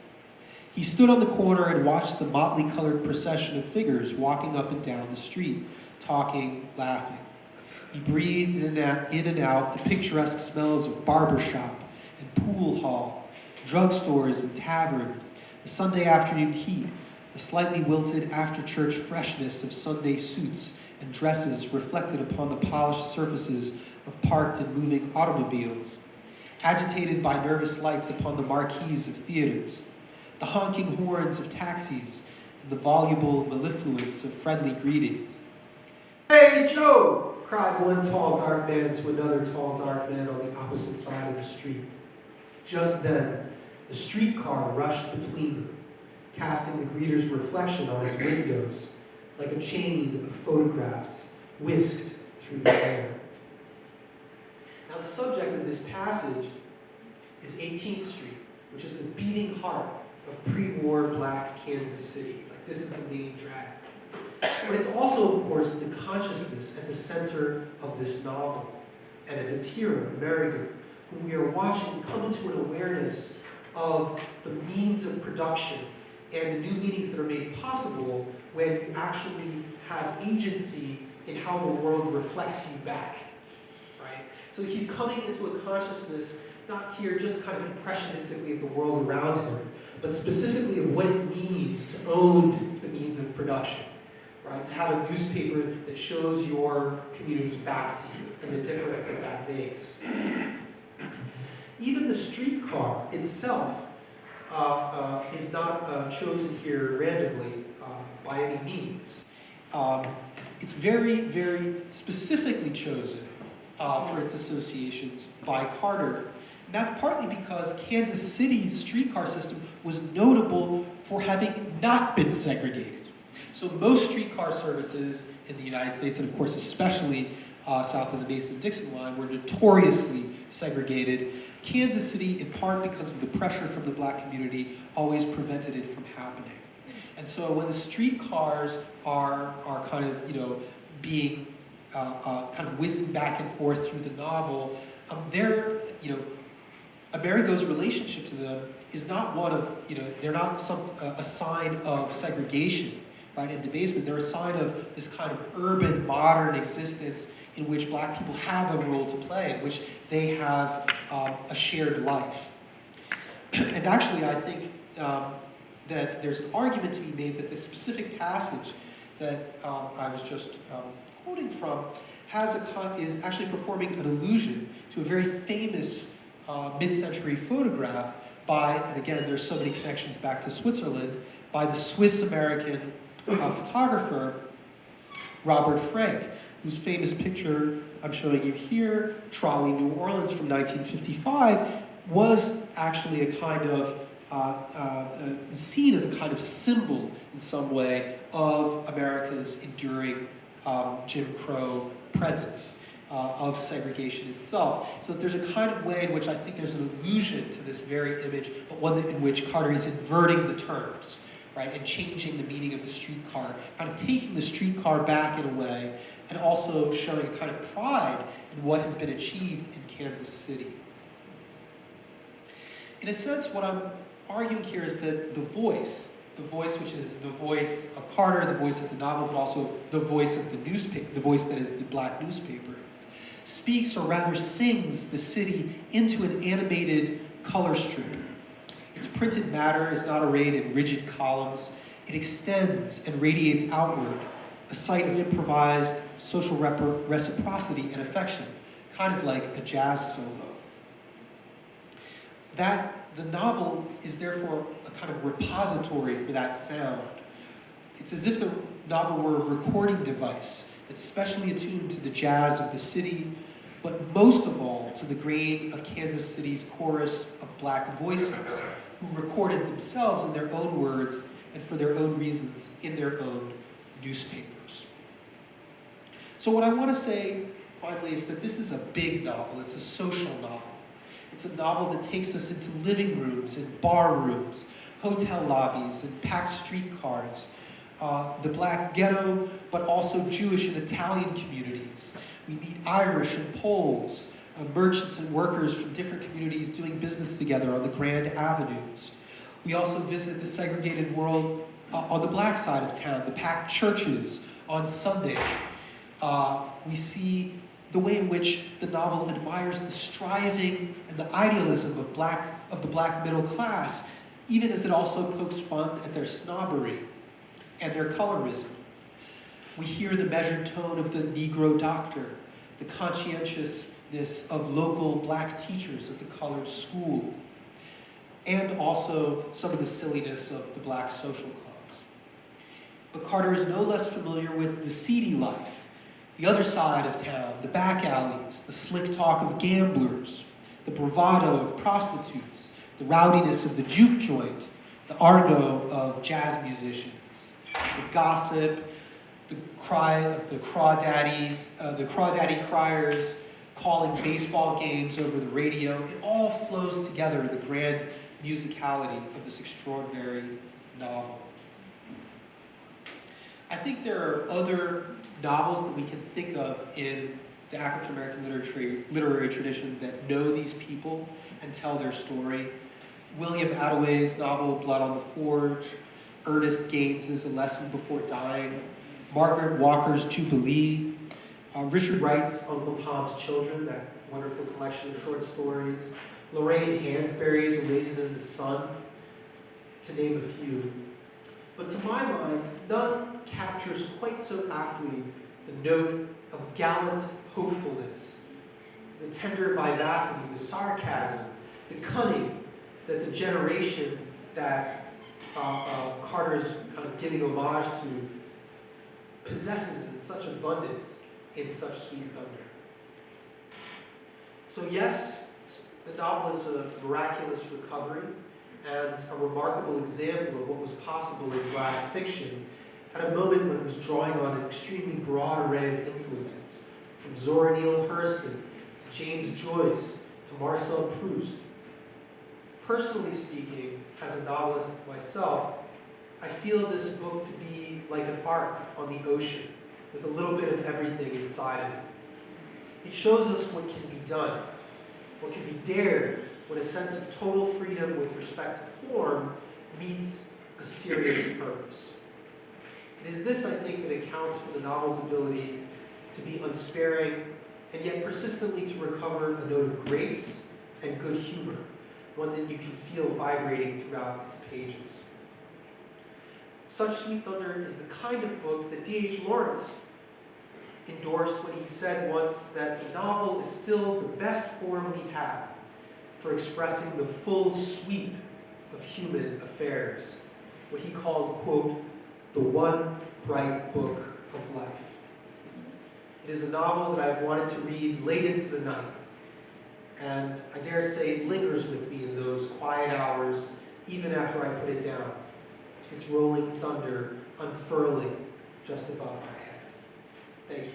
He stood on the corner and watched the motley-colored procession of figures walking up and down the street, talking, laughing. He breathed in and out the picturesque smells of barbershop and pool hall, drugstores and tavern, the Sunday afternoon heat, the slightly wilted after-church freshness of Sunday suits and dresses reflected upon the polished surfaces of parked and moving automobiles, agitated by nervous lights upon the marquees of theaters, the honking horns of taxis, and the voluble mellifluence of friendly greetings. "Hey, Joe!" cried one tall, dark man to another tall, dark man on the opposite side of the street. Just then, the streetcar rushed between them, casting the greeter's reflection on its windows like a chain of photographs whisked through the air. Now, the subject of this passage is 18th Street, which is the beating heart of pre-war black Kansas City. Like, this is the main drag. But it's also, of course, the consciousness at the center of this novel and of its hero, Amerigo, who we are watching come into an awareness of the means of production and the new meanings that are made possible when you actually have agency in how the world reflects you back, right? So he's coming into a consciousness, not here just kind of impressionistically of the world around him, but specifically of what it means to own the means of production, right? To have a newspaper that shows your community back to you and the difference that that makes. Even the streetcar itself is not chosen here randomly by any means. It's very, very specifically chosen for its associations by Carter. And that's partly because Kansas City's streetcar system was notable for having not been segregated. So most streetcar services in the United States, and of course especially south of the Mason-Dixon line, were notoriously segregated. Kansas City, in part because of the pressure from the black community, always prevented it from happening. And so when the streetcars are kind of, being kind of whizzing back and forth through the novel, Amerigo's relationship to them is not one of, they're not a sign of segregation, right, and debasement. They're a sign of this kind of urban, modern existence in which black people have a role to play, in which they have a shared life. And actually, I think that there's an argument to be made that this specific passage that I was just quoting from is actually performing an allusion to a very famous mid-century photograph by, and again, there's so many connections back to Switzerland, by the Swiss-American photographer Robert Frank, whose famous picture I'm showing you here, Trolley, New Orleans from 1955, was actually a kind of seen as a kind of symbol in some way of America's enduring Jim Crow presence of segregation itself. So there's a kind of way in which I think there's an allusion to this very image, but one in which Carter is inverting the terms, right, and changing the meaning of the streetcar, kind of taking the streetcar back in a way, and also showing a kind of pride in what has been achieved in Kansas City. In a sense, what I'm arguing here is that the voice which is the voice of Carter, the voice of the novel, but also the voice of the newspaper, the voice that is the black newspaper, speaks or rather sings the city into an animated color strip. Its printed matter is not arrayed in rigid columns. It extends and radiates outward, a site of improvised social reciprocity and affection, kind of like a jazz solo. The novel is therefore a kind of repository for that sound. It's as if the novel were a recording device that's specially attuned to the jazz of the city, but most of all to the grain of Kansas City's chorus of black voices who recorded themselves in their own words and for their own reasons in their own newspapers. So what I want to say finally is that this is a big novel. It's a social novel. It's a novel that takes us into living rooms and bar rooms, hotel lobbies and packed streetcars, the black ghetto, but also Jewish and Italian communities. We meet Irish and Poles, merchants and workers from different communities doing business together on the grand avenues. We also visit the segregated world on the black side of town, the packed churches on Sunday. We see the way in which the novel admires the striving and the idealism of the black middle class, even as it also pokes fun at their snobbery and their colorism. We hear the measured tone of the Negro doctor, the conscientiousness of local black teachers at the colored school, and also some of the silliness of the black social clubs. But Carter is no less familiar with the seedy life, the other side of town, the back alleys, the slick talk of gamblers, the bravado of prostitutes, the rowdiness of the juke joint, the argot of jazz musicians, the gossip, the cry of the crawdaddy criers calling baseball games over the radio. It all flows together in the grand musicality of this extraordinary novel. I think there are other novels that we can think of in the African American literary tradition that know these people and tell their story. William Attaway's novel Blood on the Forge, Ernest Gaines's A Lesson Before Dying, Margaret Walker's Jubilee, Richard Wright's Uncle Tom's Children, that wonderful collection of short stories, Lorraine Hansberry's A Raisin in the Sun, to name a few. But to my mind, none captures quite so aptly the note of gallant hopefulness, the tender vivacity, the sarcasm, the cunning that the generation that Carter's kind of giving homage to possesses in such abundance in such sweet thunder. So yes, the novel is a miraculous recovery and a remarkable example of what was possible in black fiction at a moment when it was drawing on an extremely broad array of influences, from Zora Neale Hurston to James Joyce to Marcel Proust. Personally speaking, as a novelist myself, I feel this book to be like an ark on the ocean with a little bit of everything inside of it. It shows us what can be done, what can be dared when a sense of total freedom with respect to form meets a serious purpose. It is this, I think, that accounts for the novel's ability to be unsparing and yet persistently to recover a note of grace and good humor, one that you can feel vibrating throughout its pages. Such Sweet Thunder is the kind of book that D.H. Lawrence endorsed when he said once that the novel is still the best form we have for expressing the full sweep of human affairs, what he called, quote, the one bright book of life. It is a novel that I've wanted to read late into the night, and I dare say it lingers with me in those quiet hours, even after I put it down, its rolling thunder unfurling just above my head. Thank you.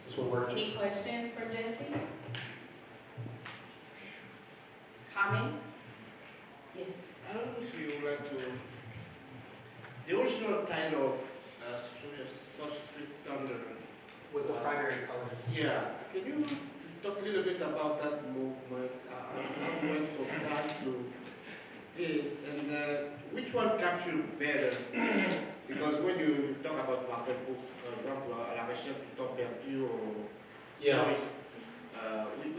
This will work. Any questions for Jesse? Comments? Yes. I don't know if you would like to. The original title of Such Street Thunder. Was the primary color. Yeah. Can you talk a little bit about that movement? How you went from that to this, and which one captured better? Because when you talk about Marcel Proust, for example, à la recherche de température, choice, we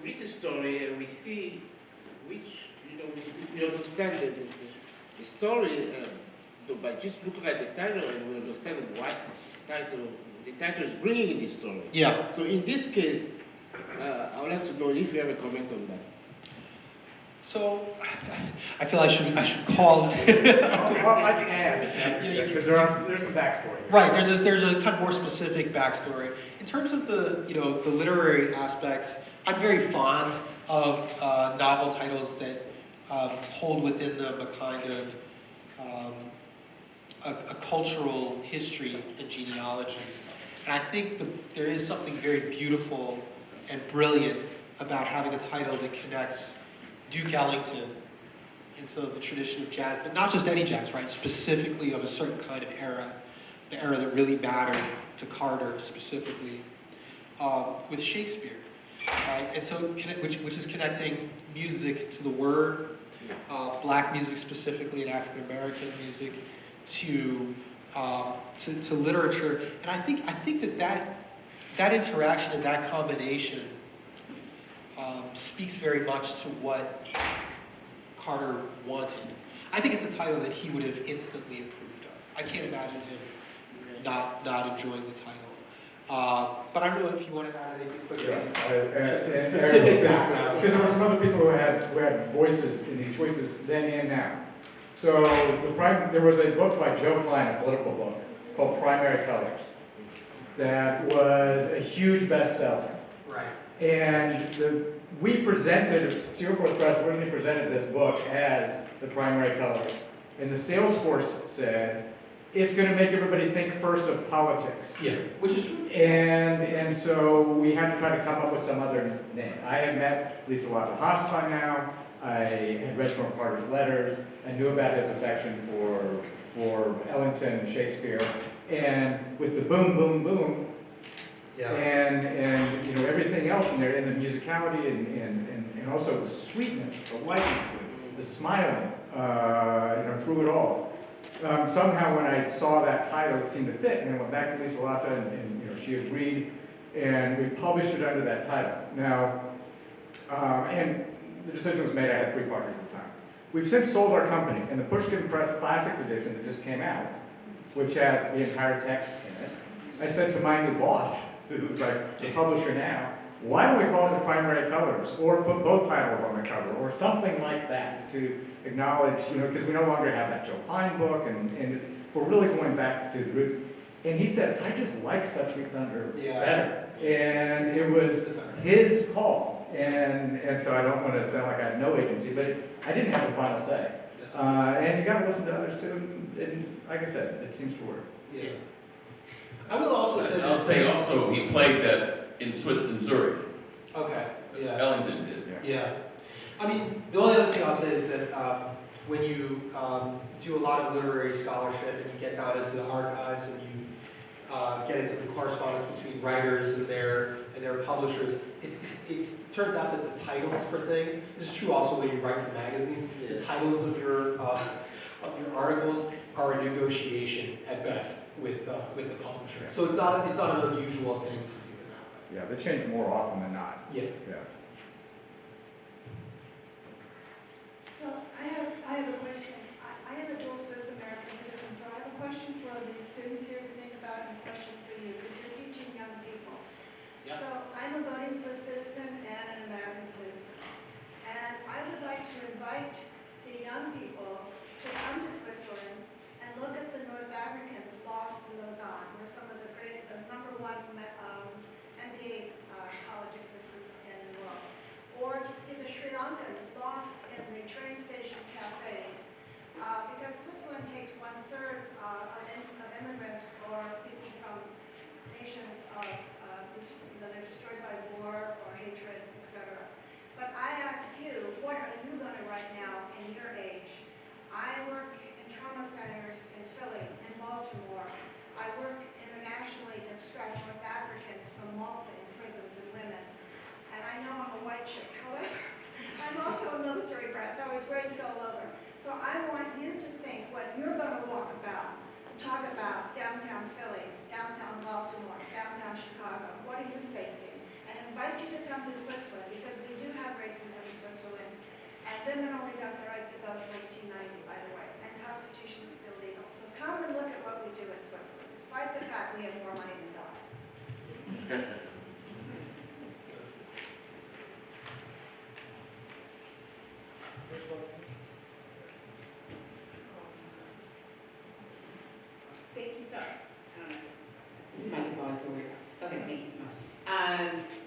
read the story and we see which, we understand the story by just looking at the title, and we understand what the title is bringing in the story. Yeah. So in this case, I would like to know if you have a comment on that. So, I feel I should call. Well, I can add, because there's some backstory. Right, there's a kind of more specific backstory. In terms of the literary aspects, I'm very fond of novel titles that hold within them a kind of a cultural history and genealogy. And I think there is something very beautiful and brilliant about having a title that connects Duke Ellington, and so the tradition of jazz, but not just any jazz, right? Specifically of a certain kind of era, the era that really mattered to Carter specifically, with Shakespeare, right? And so, which is connecting music to the word, black music specifically, and African American music to literature, and I think that interaction and that combination speaks very much to what Carter wanted. I think it's a title that he would have instantly approved of. I can't imagine him not enjoying the title. But I don't know if you want to add anything quickly. Specific background. Because there were some other people who had voices in these choices then and now. So there was a book by Joe Klein, a political book, called Primary Colors, that was a huge bestseller. Right. And we presented, Steel Force Press originally presented this book as the primary colors. And the sales force said, it's going to make everybody think first of politics. Yeah, which is true. And so we had to try to come up with some other name. I had met Lisa Lotta Haas by now. I had read some of Carter's letters. I knew about his affection for Ellington and Shakespeare. And with the boom, boom, boom, yeah. and everything else in there, and the musicality and also the sweetness, the lightness, the smiling, through it all. Somehow when I saw that title, it seemed to fit, and I went back to Lisa Lotta, and she agreed, and we published it under that title. Now, and the decision was made. I had 3 partners at the time. We've since sold our company, and the Pushkin Press Classics edition that just came out, which has the entire text in it. I said to my new boss, who's like the publisher now, why don't we call it the Primary Colors, or put both titles on the cover, or something like that to acknowledge, because we no longer have that Joe Klein book, and we're really going back to the roots. And he said, I just like Such Sweet Thunder better. And it was his call. And so I don't want to sound like I have no agency, but I didn't have the final say. And you got to listen to others too. And like I said, it seems to work. Yeah. I will also say. I'll say also he played that in Switzerland, Zurich. Okay. Yeah. Ellington did. Yeah. I mean, the only other thing I'll say is that when you do a lot of literary scholarship and you get down into the archives and you get into the correspondence between writers and their publishers, it turns out that the titles for things, this is true also when you write for magazines, the titles of your articles are a negotiation at best with the publisher. So it's not an unusual thing to do in that way. Yeah, they change more often than not. Yeah. So I have a question. I am a dual Swiss American citizen, so I have a question for the students here to think about and a question for you, because you're teaching young people. Yeah. So I'm a voting Swiss citizen and an American citizen. And I would like to invite the young people to come to Switzerland and look at the North Africans lost in Lausanne, where some of the great, #1 MBA college exists in the world. you to come to Switzerland, because we do have racism in Switzerland, and women only got the right to vote in 1890, by the way, and Constitution is still legal. So come and look at what we do in Switzerland, despite the fact we have more money than God. Thank you, sir. This mic is always so weird. Okay, thank you so much.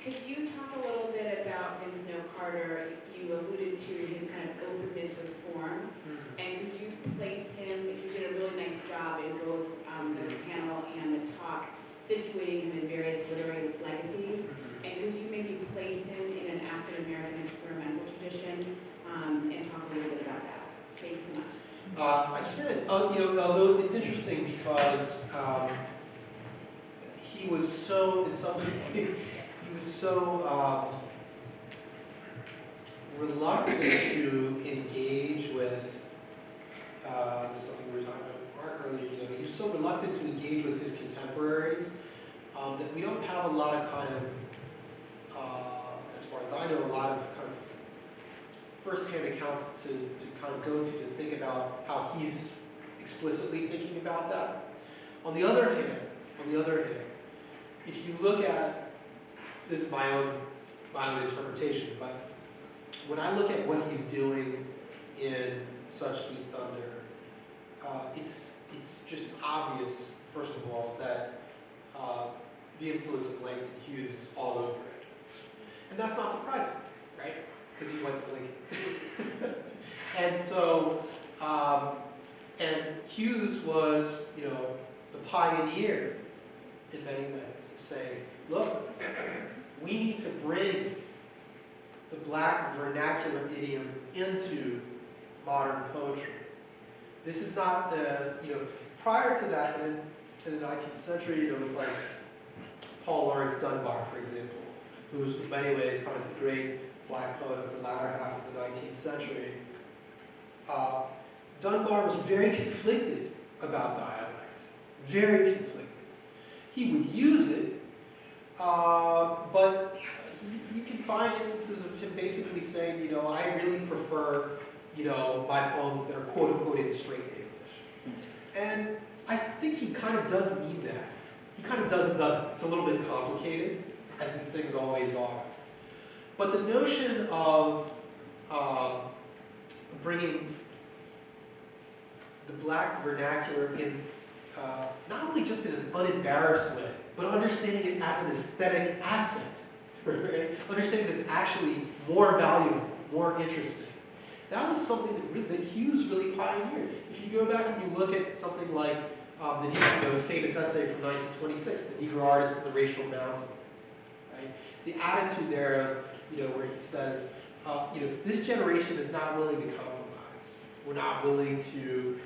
Could you talk a little bit about Vincent O Carter? You alluded to his kind of openness with form, and could you place him, you did a really nice job in both the panel and the talk, situating him in various literary legacies, and could you maybe place him in an African-American experimental tradition, and talk a little bit about that? Thank you so much. I can. Although it's interesting because he was so, in some ways, he was so reluctant to engage with something we were talking about Mark earlier. He was so reluctant to engage with his contemporaries that we don't have a lot of kind of, as far as I know, a lot of kind of first-hand accounts to kind of go to think about how he's explicitly thinking about that. On the other hand, if you look at, this is my own interpretation, but when I look at what he's doing in Such Sweet Thunder, it's just obvious, first of all, that the influence of Langston Hughes is all over it. And that's not surprising, right? Because he went to Lincoln. And so, and Hughes was, the pioneer in many ways, saying, look, we need to bring the black vernacular idiom into modern poetry. This is not the, prior to that, in the 19th century, with like Paul Laurence Dunbar, for example, who was in many ways kind of the great black poet of the latter half of the 19th century. Dunbar was very conflicted about dialect, very conflicted. He would use it, but you can find instances of him basically saying, I really prefer, my poems that are quote-unquote in straight English. And I think he kind of does mean that. He kind of does and doesn't. It's a little bit complicated, as these things always are. But the notion of bringing the black vernacular in, not only just in an unembarrassed way, but understanding it as an aesthetic asset, right? Understanding that it's actually more valuable, more interesting. That was something that Hughes really pioneered. If you go back and you look at something like his famous essay from 1926, The Negro Artist and the Racial Mountain, right? The attitude there of, where he says, this generation is not willing to compromise. We're not willing to,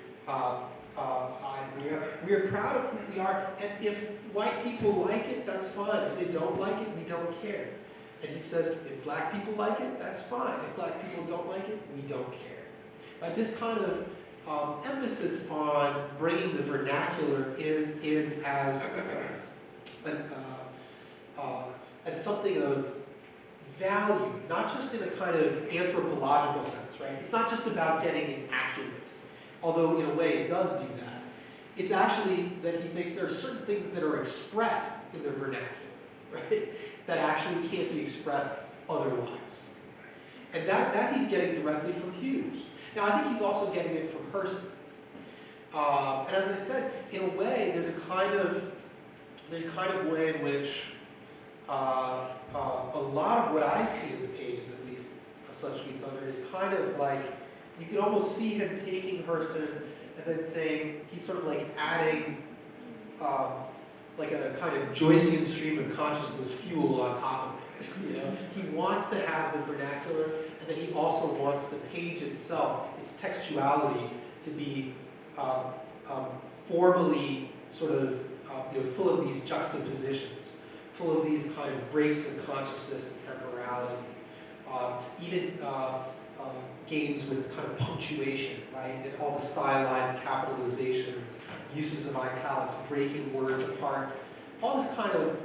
we are proud of who we are, and if white people like it, that's fine. If they don't like it, we don't care. And he says, if black people like it, that's fine. If black people don't like it, we don't care. Right? This kind of emphasis on bringing the vernacular in as something of value, not just in a kind of anthropological sense, right? It's not just about getting it accurate, although in a way it does do that. It's actually that he thinks there are certain things that are expressed in the vernacular, right? That actually can't be expressed otherwise. And that he's getting directly from Hughes. Now, I think he's also getting it from Hurston. And as I said, in a way, there's a kind of way in which a lot of what I see in the pages, at least, of Such Sweet Thunder, is kind of like, you can almost see him taking Hurston and then saying, he's sort of like adding like a kind of Joycean stream of consciousness fuel on top of it. He wants to have the vernacular, and then he also wants the page itself, its textuality, to be formally sort of full of these juxtapositions, full of these kind of breaks in consciousness and temporality, even games with kind of punctuation, right, and all the stylized capitalizations, uses of italics, breaking words apart, all this kind of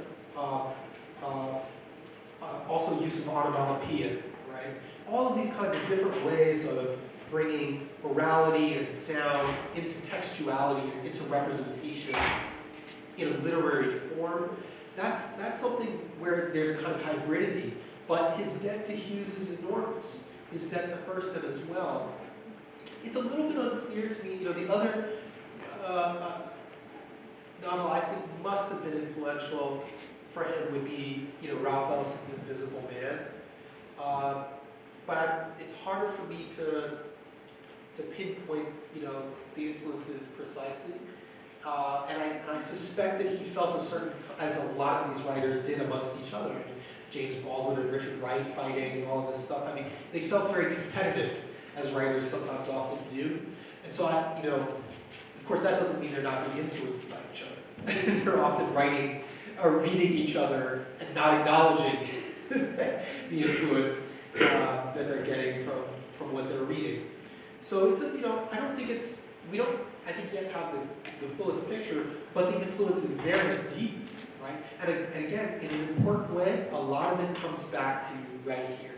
also use of onomatopoeia, right? All of these kinds of different ways of bringing orality and sound into textuality, into representation in a literary form. That's something where there's a kind of hybridity. But his debt to Hughes is enormous. His debt to Hurston as well. It's a little bit unclear to me. The other novel I think must have been influential for him would be, Ralph Ellison's Invisible Man. But it's harder for me to pinpoint, the influences precisely. And I suspect that he felt as a lot of these writers did amongst each other. I mean, James Baldwin and Richard Wright fighting and all this stuff. I mean, they felt very competitive, as writers sometimes often do. And so of course, that doesn't mean they're not being influenced by each other. They're often writing or reading each other and not acknowledging the influence that they're getting from what they're reading. So it's I don't think we don't, I think, yet have the fullest picture, but the influence is there and it's deep, right? And again, in an important way, a lot of it comes back to right here.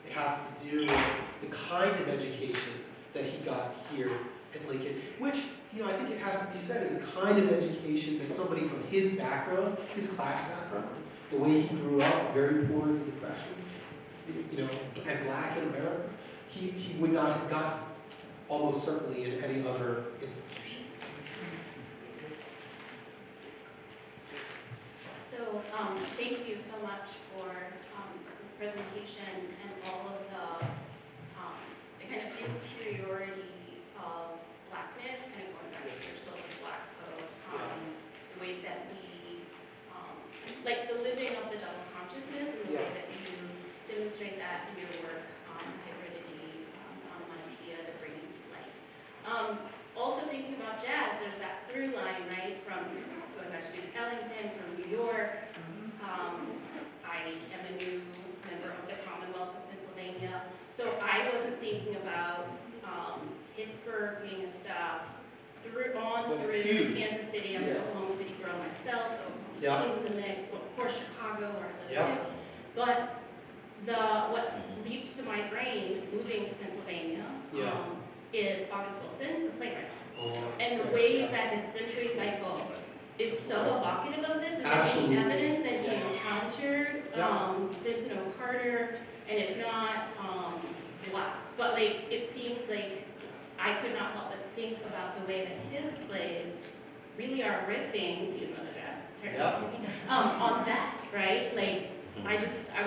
It has to do with the kind of education that he got here at Lincoln, which, I think it has to be said, is a kind of education that somebody from his background, his class background, the way he grew up, very poor in the Depression, and black in America, he would not have gotten, almost certainly in any other institution. So thank you so much for this presentation and all of the kind of interiority of Blackness, kind of going back to your social Black code, the ways that we, like the living of the double consciousness and the way that you demonstrate that in your work, hybridity, onomatopoeia, the bringing to life. Also thinking about jazz, there's that through line, right, from going back to Duke Ellington, from New York. I am a new member of the Commonwealth of Pennsylvania, so I wasn't thinking about Pittsburgh being a stop through Kansas City. I'm an Oklahoma City girl myself, so Oklahoma City's in the mix. So of course Chicago, where I live too. But what leaps to my brain moving to Pennsylvania is August Wilson, the playwright. And the ways that his century cycle is so evocative of this, is the evidence that he encountered Vincent O Carter, and if not, Black. But it seems like I could not help but think about the way that his plays really are riffing, to use another jazz on that, right? I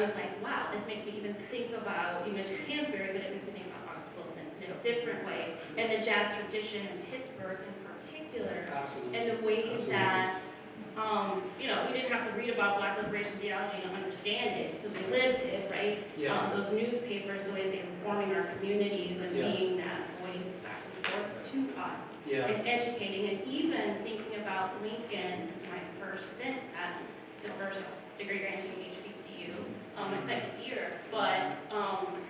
was like, wow, this makes me even think about, you mentioned Hansberry, but it makes me think about August Wilson in a different way, and the jazz tradition in Pittsburgh in particular, and the ways that, we didn't have to read about Black liberation theology to understand it, because we lived it, right? Those newspapers, the ways they were forming our communities and being that voice back and forth to us, and educating, and even thinking about Lincoln. This is my first stint at the first degree granting HBCU, my second year, but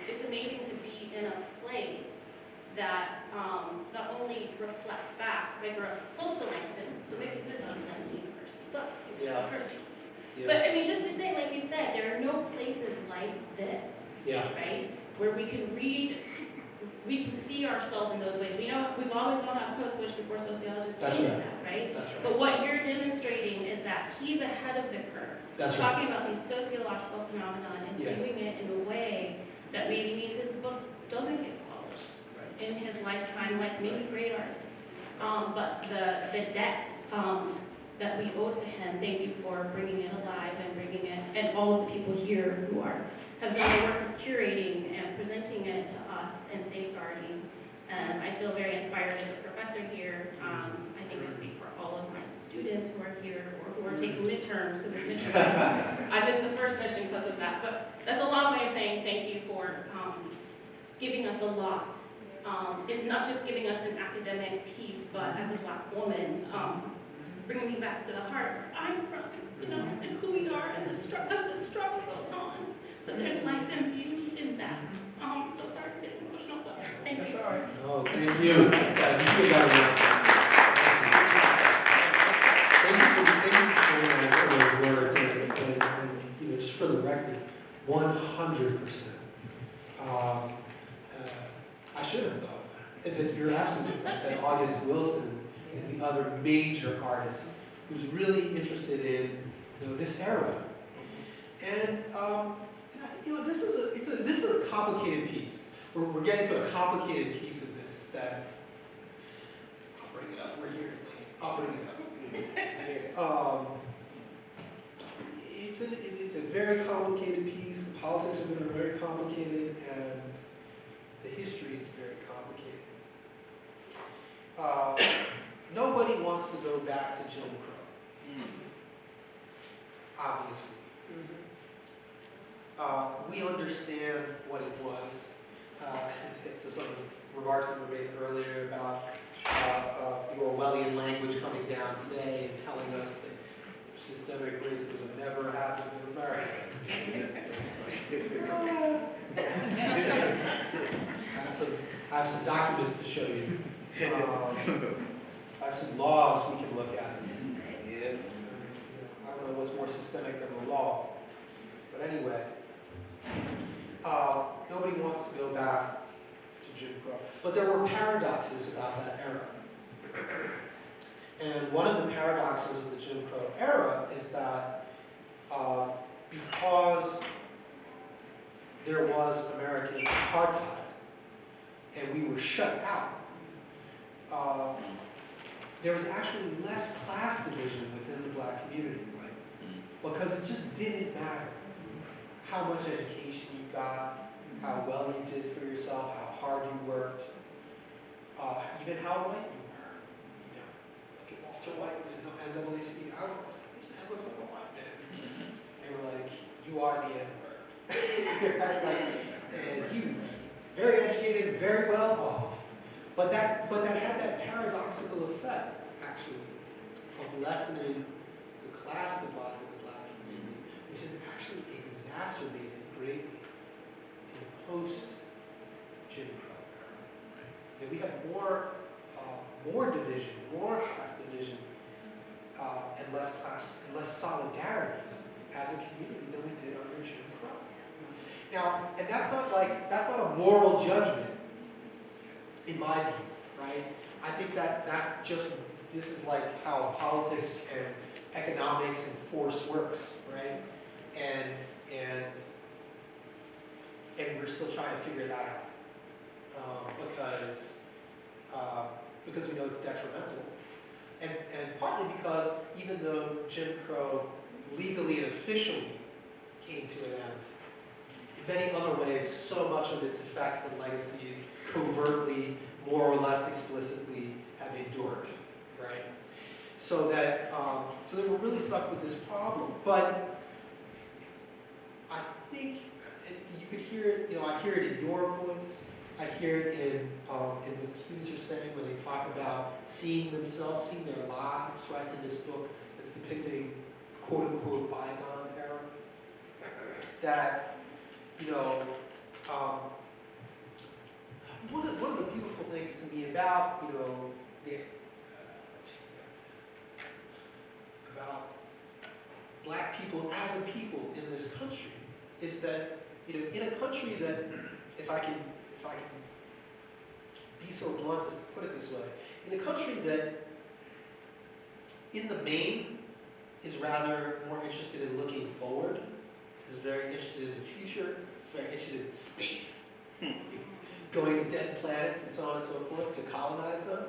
it's amazing to be in a place that not only reflects back, because I grew up close to Langston, so maybe good on Langston University, but first university. But I mean, just to say, like you said, there are no places like this, right, where we can read, we can see ourselves in those ways. We've always known how code switch before sociologists did that, right? That's right. But what you're demonstrating is that he's ahead of the curve. That's talking about these sociological phenomena and doing it in a way that maybe means his book doesn't get published in his lifetime, like many great artists. But the debt that we owe to him, thank you for bringing it alive and bringing it, and all of the people here who have done the work of curating and presenting it to us and safeguarding. I feel very inspired as a professor here. I think I speak for all of my students who are here or who are taking midterms, because I missed the first session because of that. But that's a long way of saying thank you for giving us a lot. It's not just giving us an academic piece, but as a Black woman, bringing me back to the heart where I'm from, and who we are, and because the struggle goes on. But there's life and beauty in that. So sorry for getting emotional, but thank you. Sorry. Oh, thank you. Thank you for sharing those words. And just for the record, 100%. I should have thought that. But you're absolutely right, that August Wilson is the other major artist who's really interested in this era. And this is a complicated piece. We're getting to a complicated piece of this that I'll bring it up. We're here. I'll bring it up. It's a very complicated piece. The politics of it are very complicated, and the history is very complicated. Nobody wants to go back to Jim Crow, obviously. We understand what it was. It's to some of the remarks that were made earlier about the Orwellian language coming down today and telling us that systemic racism never happened in America. I have some documents to show you. I have some laws we can look at. I don't know what's more systemic than the law. But anyway, nobody wants to go back to Jim Crow. But there were paradoxes about that era. And one of the paradoxes of the Jim Crow era is that because there was American apartheid and we were shut out, there was actually less class division within the black community, right? Because it just didn't matter how much education you got, how well you did for yourself, how hard you worked, even how white you were. Look at Walter White in NAACP. I was like, this man looks like a white man. They were like, you are the N-word. Right? And he was very educated, very well off. But that had that paradoxical effect, actually, of lessening the class divide in the black community, which is actually exacerbated greatly in the post-Jim Crow era. And we have more division, more class division, and less solidarity as a community than we did under Jim Crow. Now, and that's not a moral judgment, in my view, right? I think this is like how politics and economics and force works, right? And we're still trying to figure that out because we know it's detrimental, and partly because even though Jim Crow legally and officially came to an end, in many other ways, so much of its effects and legacies covertly, more or less explicitly, have endured, right? So that we're really stuck with this problem. But I think, and you could hear it, I hear it in your voice. I hear it in what the students are saying when they talk about seeing themselves, seeing their lives, right, in this book that's depicting quote-unquote bygone era. That, one of the beautiful things to me about, about black people as a people in this country is that, in a country that, if I can be so blunt as to put it this way, in a country that, in the main, is rather more interested in looking forward, is very interested in the future, is very interested in space, going to dead planets and so on and so forth to colonize them.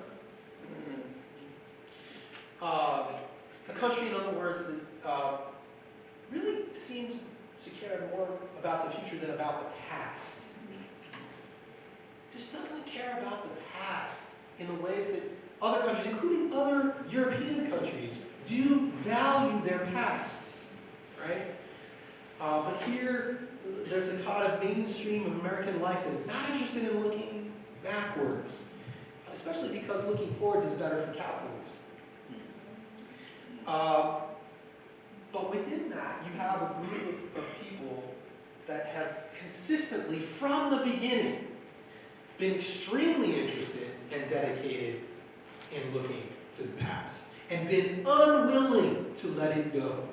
A country, in other words, that really seems to care more about the future than about the past. Just doesn't care about the past in the ways that other countries, including other European countries, do value their pasts, right? But here, there's a kind of mainstream of American life that is not interested in looking backwards, especially because looking forwards is better for capitalism. But within that, you have a group of people that have consistently, from the beginning, been extremely interested and dedicated in looking to the past, and been unwilling to let it go.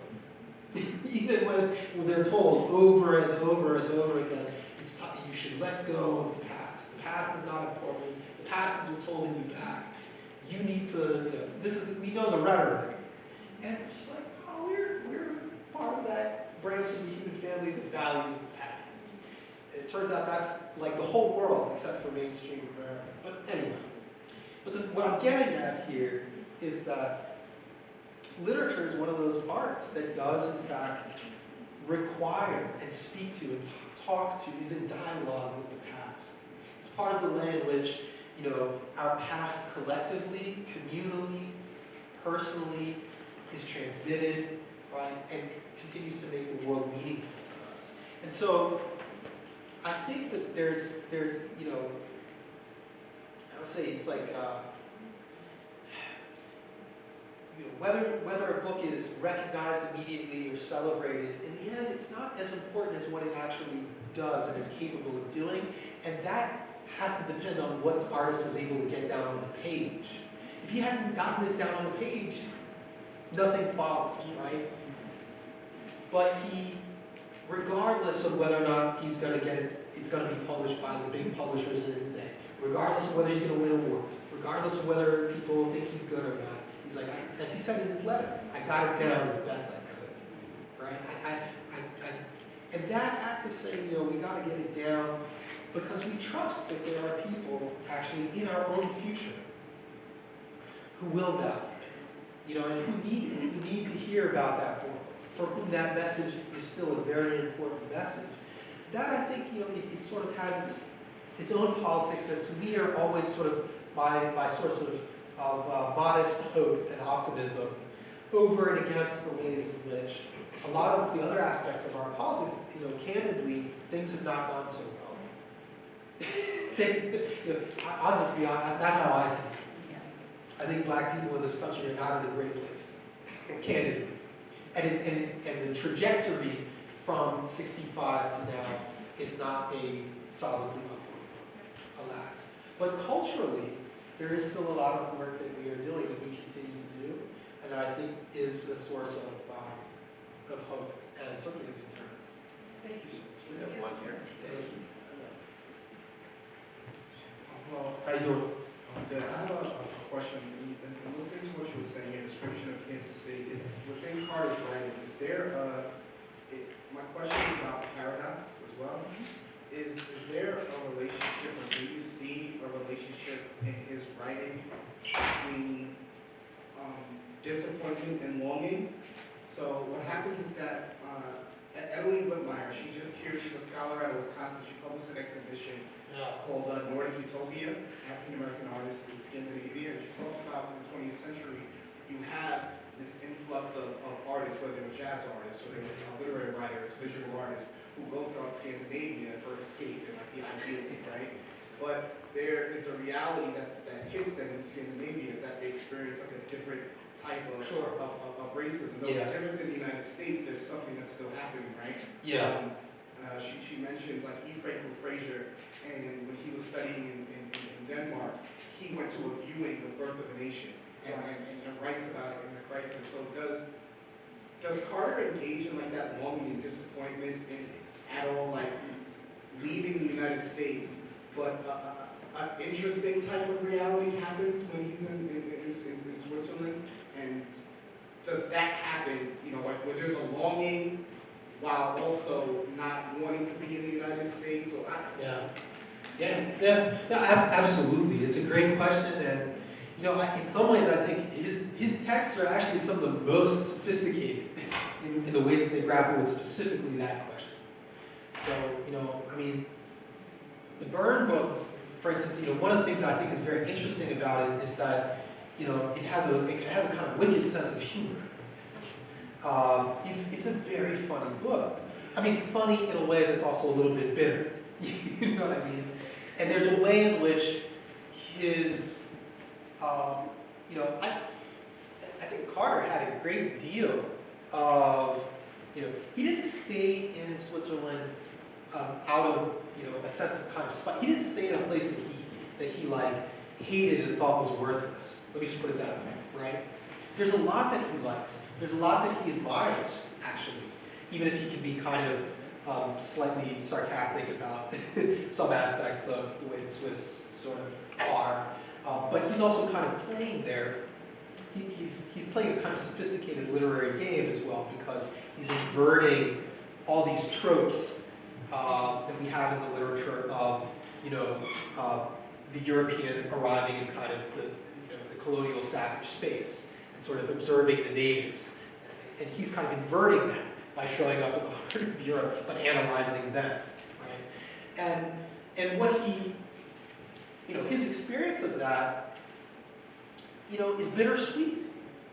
Even when they're told over and over and over again, you should let go of the past. The past is not important. The past is what's holding you back. You need to, we know the rhetoric. And it's just like, oh, we're part of that branch of the human family that values the past. It turns out that's like the whole world except for mainstream America. But anyway, what I'm getting at here is that literature is one of those arts that does, in fact, require and speak to and talk to, is in dialogue with the past. It's part of the way in which, our past collectively, communally, personally is transmitted, right, and continues to make the world meaningful to us. And so, I think that there's I would say it's like, whether a book is recognized immediately or celebrated, in the end, it's not as important as what it actually does and is capable of doing, and that has to depend on what the artist was able to get down on the page. If he hadn't gotten this down on the page, nothing follows, right? But he, regardless of whether or not he's going to get it, it's going to be published by the big publishers in his day, regardless of whether he's going to win awards, regardless of whether people think he's good or not, he's like, as he said in his letter, I got it down as best I could, right? And that act of saying, we got to get it down because we trust that there are people actually in our own future who will value it, and who need to hear about that book, for whom that message is still a very important message. That, I think, it sort of has its own politics that to me are always sort of by sorts of modest hope and optimism over and against the ways in which a lot of the other aspects of our politics, candidly, things have not gone so well. I'll just be honest, that's how I see it. I think black people in this country are not in a great place, candidly. And the trajectory from 65 to now is not a solidly upward, alas. But culturally, there is still a lot of work that we are doing that we continue to do, and that I think is a source of hope and certainly of deterrence. Thank you so much. We have one here. Thank you. Well, How you doing? good. I have a question. In listening to what you were saying, your description of Kansas City, is within Carter's writing, is there my question is about paradox as well. Is there a relationship, or do you see a relationship in his writing between disappointment and longing? So what happens is that Emily Whitmire, she's a scholar at Wisconsin. She published an exhibition called Nordic Utopia, African-American Artists in Scandinavia. And she talks about in the 20th century, you had this influx of artists, whether they were jazz artists or they were literary writers, visual artists, who go throughout Scandinavia for escape and like the ideal, right? But there is a reality that hits them in Scandinavia that they experience like a different type of racism. Though it's different than the United States, there's something that's still happening, right? Yeah. She mentions like E. Franklin Frazier, and when he was studying in Denmark, he went to a viewing, The Birth of a Nation, and writes about it in The Crisis. So does Carter engage in like that longing and disappointment at all, like leaving the United States, but an interesting type of reality happens when he's in Switzerland? And does that happen, where there's a longing while also not wanting to be in the United States? Or absolutely. It's a great question, and in some ways, I think his texts are actually some of the most sophisticated in the ways that they grapple with specifically that question. So, the Byrne book, for instance, one of the things that I think is very interesting about it is that, it has a kind of wicked sense of humor. It's a very funny book. Funny in a way that's also a little bit bitter. You know what I mean? And there's a way in which his, I think Carter had a great deal of, he didn't stay in Switzerland out of, a sense of kind of spite. He didn't stay in a place that he hated and thought was worthless. Let me just put it that way, right? There's a lot that he likes. There's a lot that he admires, actually, even if he can be kind of slightly sarcastic about some aspects of the way the Swiss sort of are. But he's also kind of playing there. He's playing a kind of sophisticated literary game as well, because he's inverting all these tropes that we have in the literature of, the European arriving in kind of the colonial savage space and sort of observing the natives. And he's kind of inverting that by showing up at the heart of Europe, but analyzing them, right? And what he, his experience of that, is bittersweet.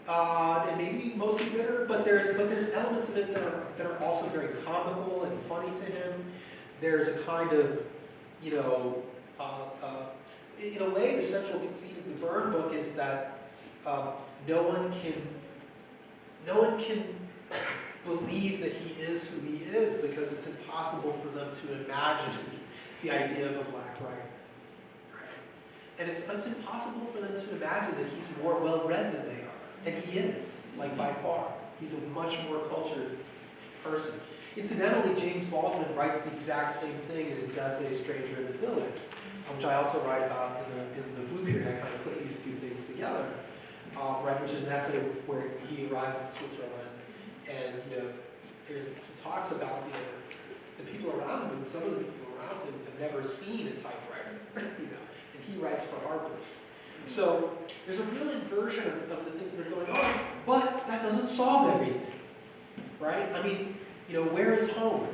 And maybe mostly bitter, but there's elements of it that are also very comical and funny to him. There's a kind of, in a way, the central conceit of the Byrne book is that no one can believe that he is who he is, because it's impossible for them to imagine the idea of a black writer. And it's impossible for them to imagine that he's more well-read than they are. And he is, like, by far. He's a much more cultured person. Incidentally, James Baldwin writes the exact same thing in his essay, Stranger in the Village, which I also write about in the Blue Period. I kind of put these two things together, right, which is an essay where he arrives in Switzerland, and, he talks about, the people around him, and some of the people around him have never seen a typewriter, and he writes for Harper's. So there's a real inversion of the things that are going on, but that doesn't solve everything, right? I mean, where is home?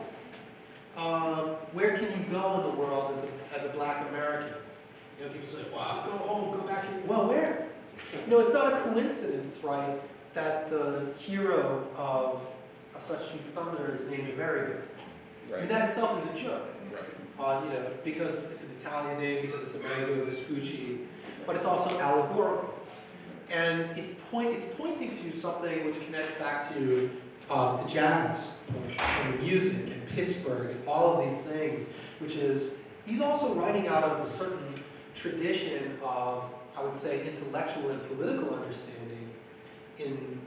Where can you go in the world as a black American? People say, wow, go home, go back to your... Well, where? It's not a coincidence, right, that the hero of Such Sweet Thunder is named Amerigo. Right. I mean, that itself is a joke. Right. Because it's an Italian name, because it's Amerigo Vespucci, but it's also allegorical. And it's pointing to something which connects back to the jazz and the music and Pittsburgh and all of these things, which is, he's also writing out of a certain tradition of, I would say, intellectual and political understanding in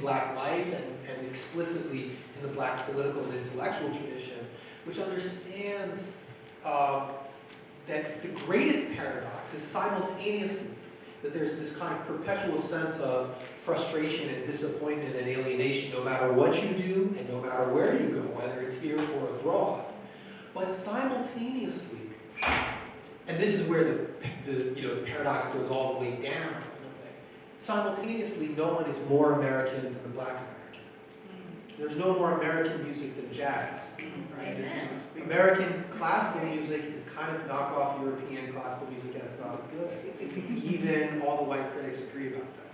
black life and explicitly in the black political and intellectual tradition, which understands that the greatest paradox is simultaneously that there's this kind of perpetual sense of frustration and disappointment and alienation no matter what you do and no matter where you go, whether it's here or abroad. But simultaneously, and this is where the paradox goes all the way down, in a way. Simultaneously, no one is more American than the black American. There's no more American music than jazz, right? Amen. American classical music is kind of knockoff European classical music, and it's not as good. Even all the white critics agree about that.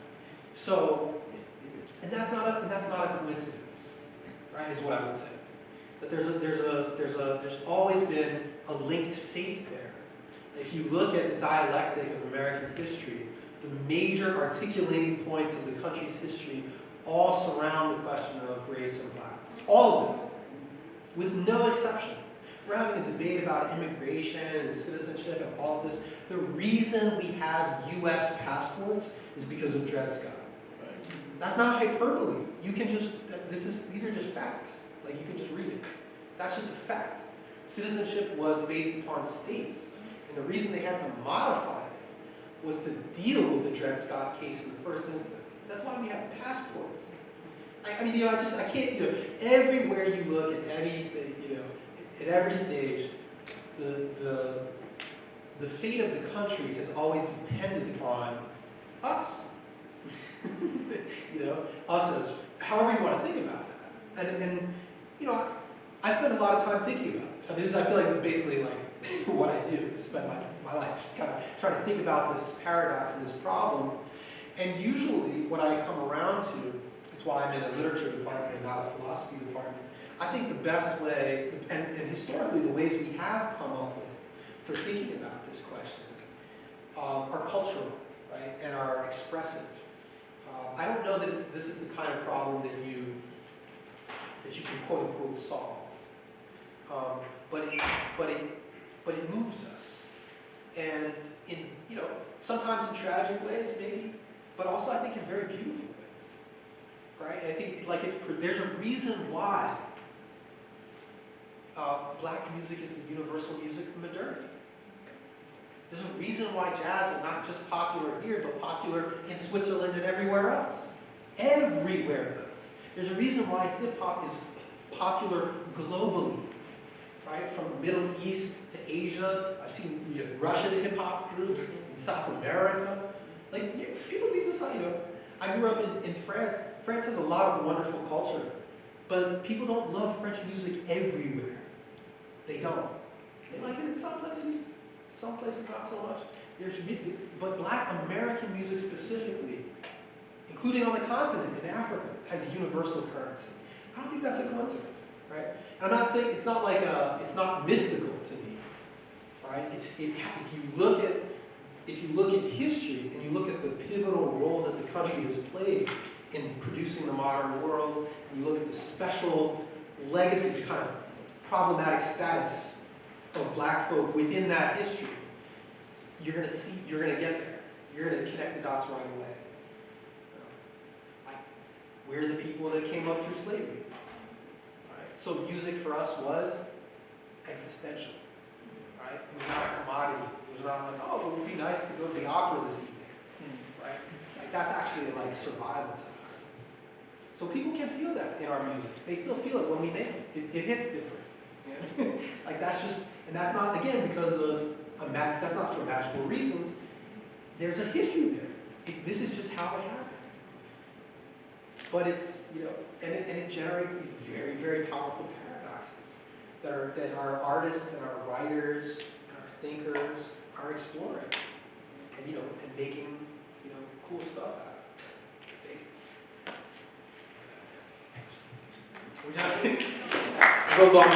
So, and that's not a coincidence, right? Is what I would say. That there's always been a linked fate there. If you look at the dialectic of American history, the major articulating points of the country's history all surround the question of race and blackness. All of them, with no exception. We're having a debate about immigration and citizenship and all of this. The reason we have U.S. passports is because of Dred Scott. That's not hyperbole. You can just, these are just facts. Like, you can just read it. That's just a fact. Citizenship was based upon states. And the reason they had to modify it was to deal with the Dred Scott case in the first instance. That's why we have passports. I mean, I can't, everywhere you look at any state, at every stage, the fate of the country has always depended upon us. Us as, however you want to think about that. And I spend a lot of time thinking about this. I mean, I feel like this is basically like what I do. I spend my life kind of trying to think about this paradox and this problem. And usually, what I come around to, it's why I'm in a literature department and not a philosophy department, I think the best way, and historically the ways we have come up with for thinking about this question are cultural, right, and are expressive. I don't know that this is the kind of problem that you can quote unquote solve, but it moves us, and in sometimes in tragic ways maybe, but also I think in very beautiful ways. right? I think like there's a reason why black music is the universal music of modernity. There's a reason why jazz is not just popular here, but popular in Switzerland and everywhere else. Everywhere else. There's a reason why hip-hop is popular globally, right? From the Middle East to Asia. I've seen Russian hip-hop groups in South America. Like, people need to, I grew up in France. France has a lot of wonderful culture, but people don't love French music everywhere. They don't. They like it in some places not so much. But black American music specifically, including on the continent, in Africa, has a universal currency. I don't think that's a coincidence, right? And I'm not saying, it's not like, it's not mystical to me, right? If you look at history and you look at the pivotal role that the country has played in producing the modern world, and you look at the special legacy, the kind of problematic status of black folk within that history, you're going to get there. You're going to connect the dots right away. We're the people that came up through slavery. Right? So music for us was existential. Right? It was not a commodity. It was not like, oh, it would be nice to go to the opera this evening. Right? Like, that's actually like survival to us. So people can feel that in our music. They still feel it when we make it. It hits different. Like, that's just, and that's not, again, because of that's not for magical reasons. There's a history there. This is just how it happened. But it's, and it generates these very, very powerful paradoxes that our artists and our writers and our thinkers are exploring and, and making, cool stuff out of, basically. Go long.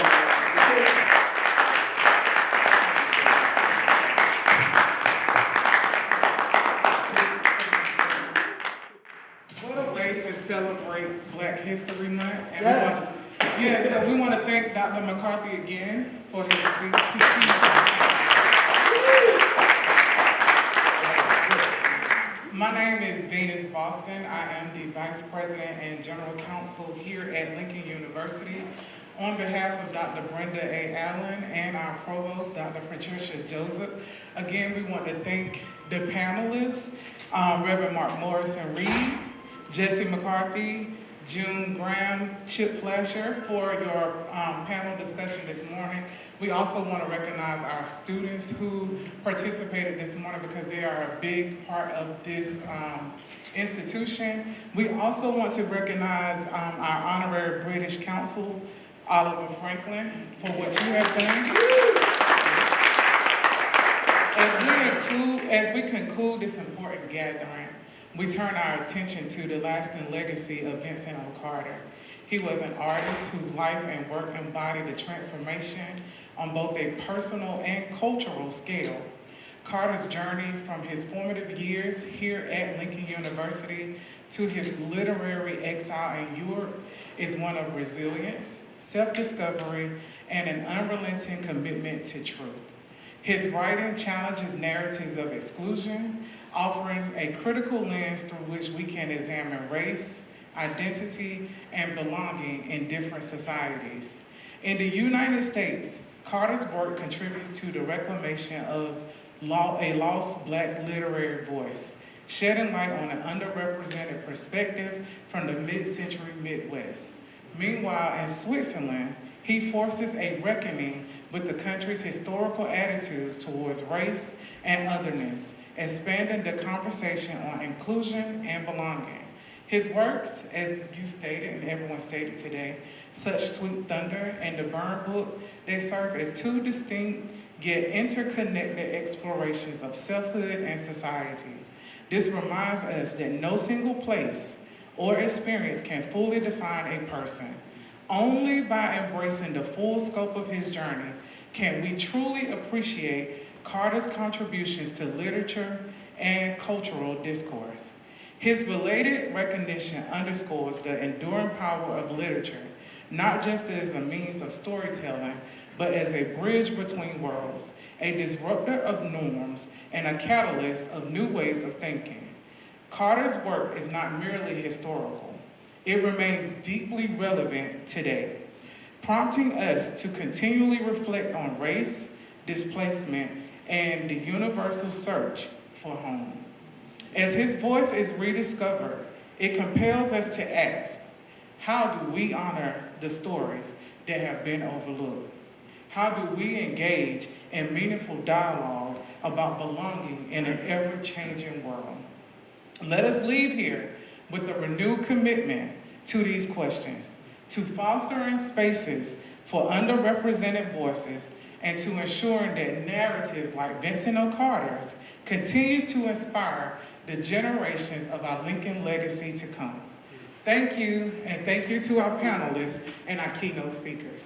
Celebrate Black History Month. And Yes. We want to thank Dr. McCarthy again for his speech. My name is Venus Boston. I am the Vice President and General Counsel here at Lincoln University. On behalf of Dr. Brenda A. Allen and our Provost, Dr. Patricia Joseph, again, we want to thank the panelists, Reverend Mark Morrison Reed, Jesse McCarthy, June Graham, Chip Fletcher for your panel discussion this morning. We also want to recognize our students who participated this morning because they are a big part of this institution. We also want to recognize our honorary British Council, Oliver Franklin, for what you have done. As we conclude this important gathering, we turn our attention to the lasting legacy of Vincent O. Carter. He was an artist whose life and work embodied a transformation on both a personal and cultural scale. Carter's journey from his formative years here at Lincoln University to his literary exile in Europe is one of resilience, self-discovery, and an unrelenting commitment to truth. His writing challenges narratives of exclusion, offering a critical lens through which we can examine race, identity, and belonging in different societies. In the United States, Carter's work contributes to the reclamation of a lost Black literary voice, shedding light on an underrepresented perspective from the mid-century Midwest. Meanwhile, in Switzerland, he forces a reckoning with the country's historical attitudes towards race and otherness, expanding the conversation on inclusion and belonging. His works, as you stated and everyone stated today, such Sweet Thunder and the Burn Book, they serve as two distinct yet interconnected explorations of selfhood and society. This reminds us that no single place or experience can fully define a person. Only by embracing the full scope of his journey can we truly appreciate Carter's contributions to literature and cultural discourse. His belated recognition underscores the enduring power of literature, not just as a means of storytelling, but as a bridge between worlds, a disruptor of norms, and a catalyst of new ways of thinking. Carter's work is not merely historical. It remains deeply relevant today, prompting us to continually reflect on race, displacement, and the universal search for home. As his voice is rediscovered, it compels us to ask, how do we honor the stories that have been overlooked? How do we engage in meaningful dialogue about belonging in an ever-changing world? Let us leave here with a renewed commitment to these questions, to fostering spaces for underrepresented voices, and to ensuring that narratives like Vincent O Carter's continues to inspire the generations of our Lincoln legacy to come. Thank you, and thank you to our panelists and our keynote speakers.